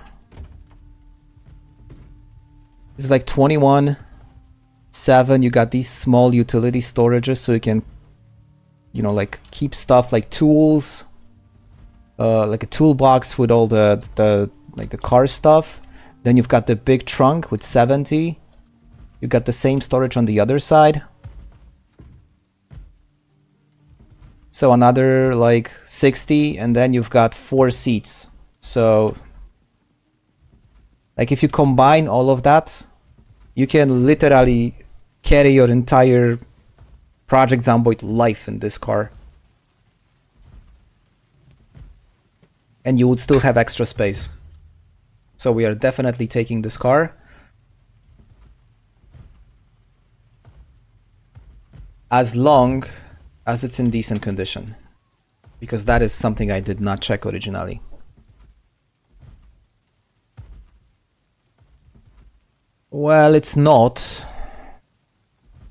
It's like 21, 7. You got these small utility storages, so you can, you know, like keep stuff like tools, like a toolbox with all the like the car stuff. Then you've got the big trunk with 70. You got the same storage on the other side. So another like 60, and then you've got 4 seats. So like if you combine all of that, you can literally carry your entire Project Zomboid life in this car. And you would still have extra space. So we are definitely taking this car. As long as it's in decent condition. Because that is something I did not check originally. Well, it's not.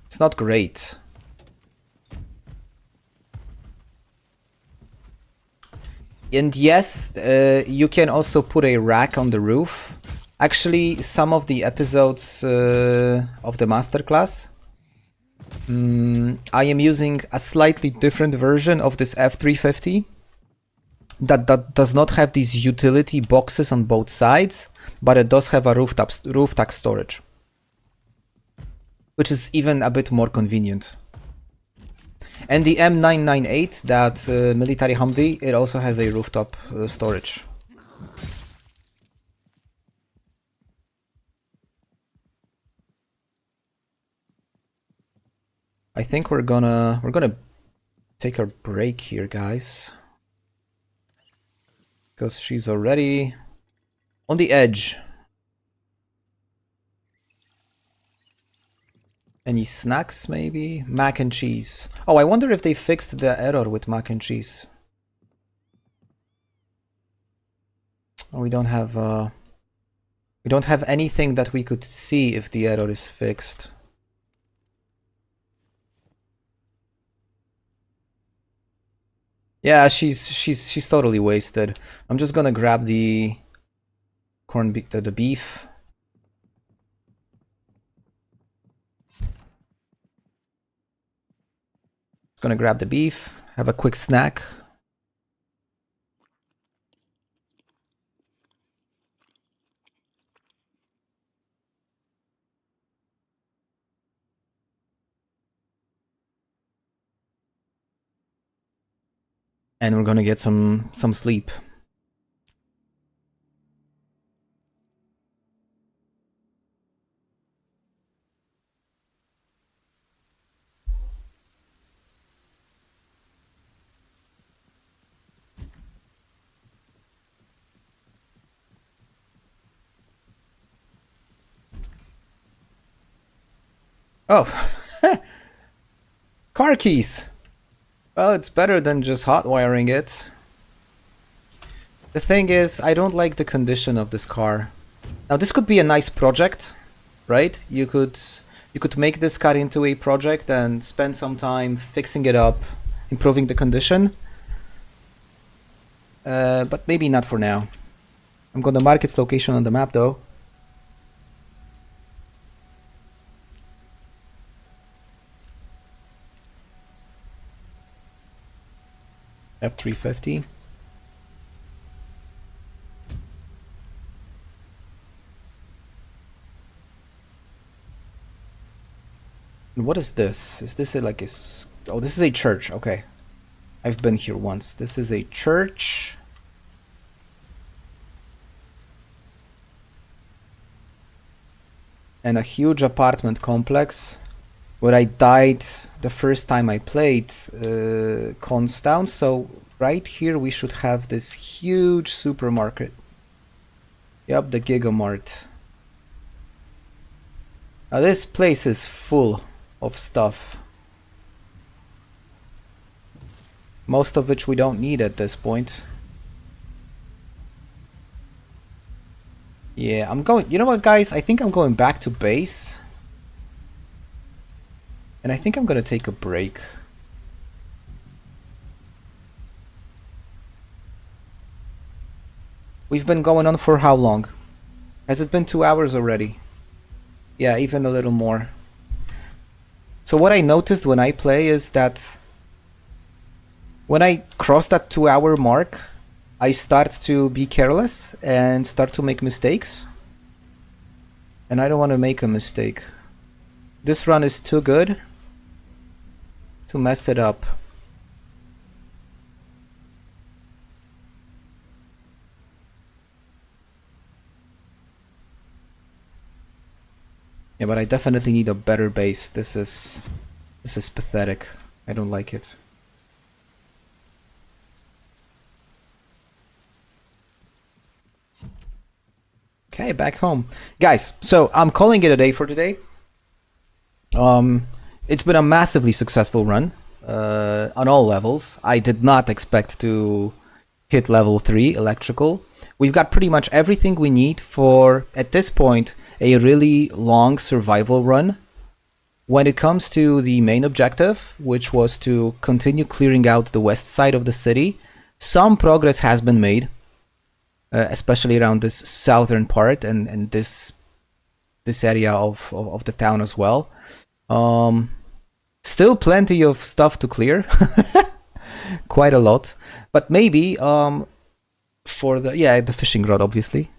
It's not great. And yes, you can also put a rack on the roof. Actually, some of the episodes of the masterclass, I am using a slightly different version of this F350 that does not have these utility boxes on both sides, but it does have a rooftop storage, which is even a bit more convenient. And the M998, that military Humvee, it also has a rooftop storage. I think we're gonna take a break here, guys, because she's already on the edge. Any snacks, maybe? Mac and cheese. Oh, I wonder if they fixed the error with mac and cheese. Oh, we don't have anything that we could see if the error is fixed. Yeah, she's totally wasted. I'm just gonna grab the the beef. Gonna grab the beef, have a quick snack. And we're gonna get some sleep. Oh, car keys. Well, it's better than just hot wiring it. The thing is, I don't like the condition of this car. Now, this could be a nice project, right? You could make this cut into a project and spend some time fixing it up, improving the condition. But maybe not for now. I'm gonna mark its location on the map though. F350. And what is this? Is this like a... Oh, this is a church. Okay. I've been here once. This is a church. And a huge apartment complex where I died the first time I played Constown. So right here we should have this huge supermarket. Yep, the Gigamart. Now this place is full of stuff. Most of which we don't need at this point. Yeah, I'm going... You know what, guys? I think I'm going back to base. And I think I'm gonna take a break. We've been going on for how long? Has it been 2 hours already? Yeah, even a little more. So what I noticed when I play is that when I cross that 2-hour mark, I start to be careless and start to make mistakes. And I don't want to make a mistake. This run is too good to mess it up. Yeah, but I definitely need a better base. This is pathetic. I don't like it. Okay, back home. Guys, so I'm calling it a day for today. It's been a massively successful run on all levels. I did not expect to hit level 3 electrical. We've got pretty much everything we need for, at this point, a really long survival run. When it comes to the main objective, which was to continue clearing out the west side of the city, some progress has been made, especially around this southern part and this area of the town as well. Still plenty of stuff to clear, quite a lot, but maybe for the fishing rod, obviously.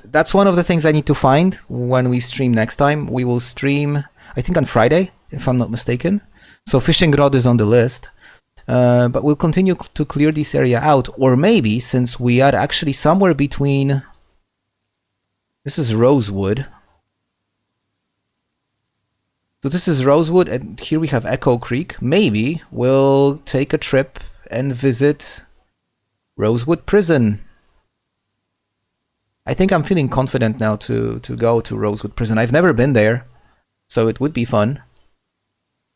That's one of the things I need to find when we stream next time. We will stream, I think, on Friday, if I'm not mistaken. So fishing rod is on the list. But we'll continue to clear this area out. Or maybe, since we are actually somewhere between... This is Rosewood. So this is Rosewood, and here we have Echo Creek. Maybe we'll take a trip and visit Rosewood Prison. I think I'm feeling confident now to go to Rosewood Prison. I've never been there, so it would be fun.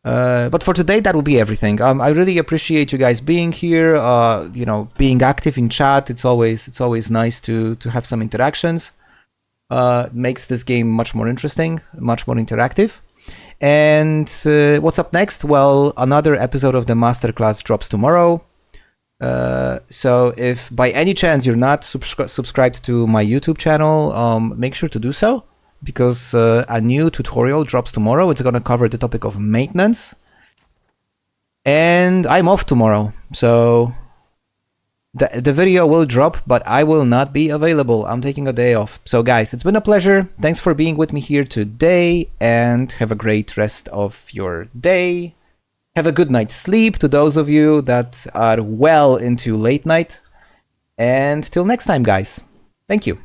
But for today, that will be everything. I really appreciate you guys being here, being active in chat. It's always nice to have some interactions. Makes this game much more interesting, much more interactive. And what's up next? Well, another episode of the masterclass drops tomorrow. So if by any chance you're not subscribed to my YouTube channel, make sure to do so, because a new tutorial drops tomorrow. It's going to cover the topic of maintenance. And I'm off tomorrow, so the video will drop, but I will not be available. I'm taking a day off. So guys, it's been a pleasure. Thanks for being with me here today, and have a great rest of your day. Have a good night's sleep to those of you that are well into late night. And till next time, guys. Thank you.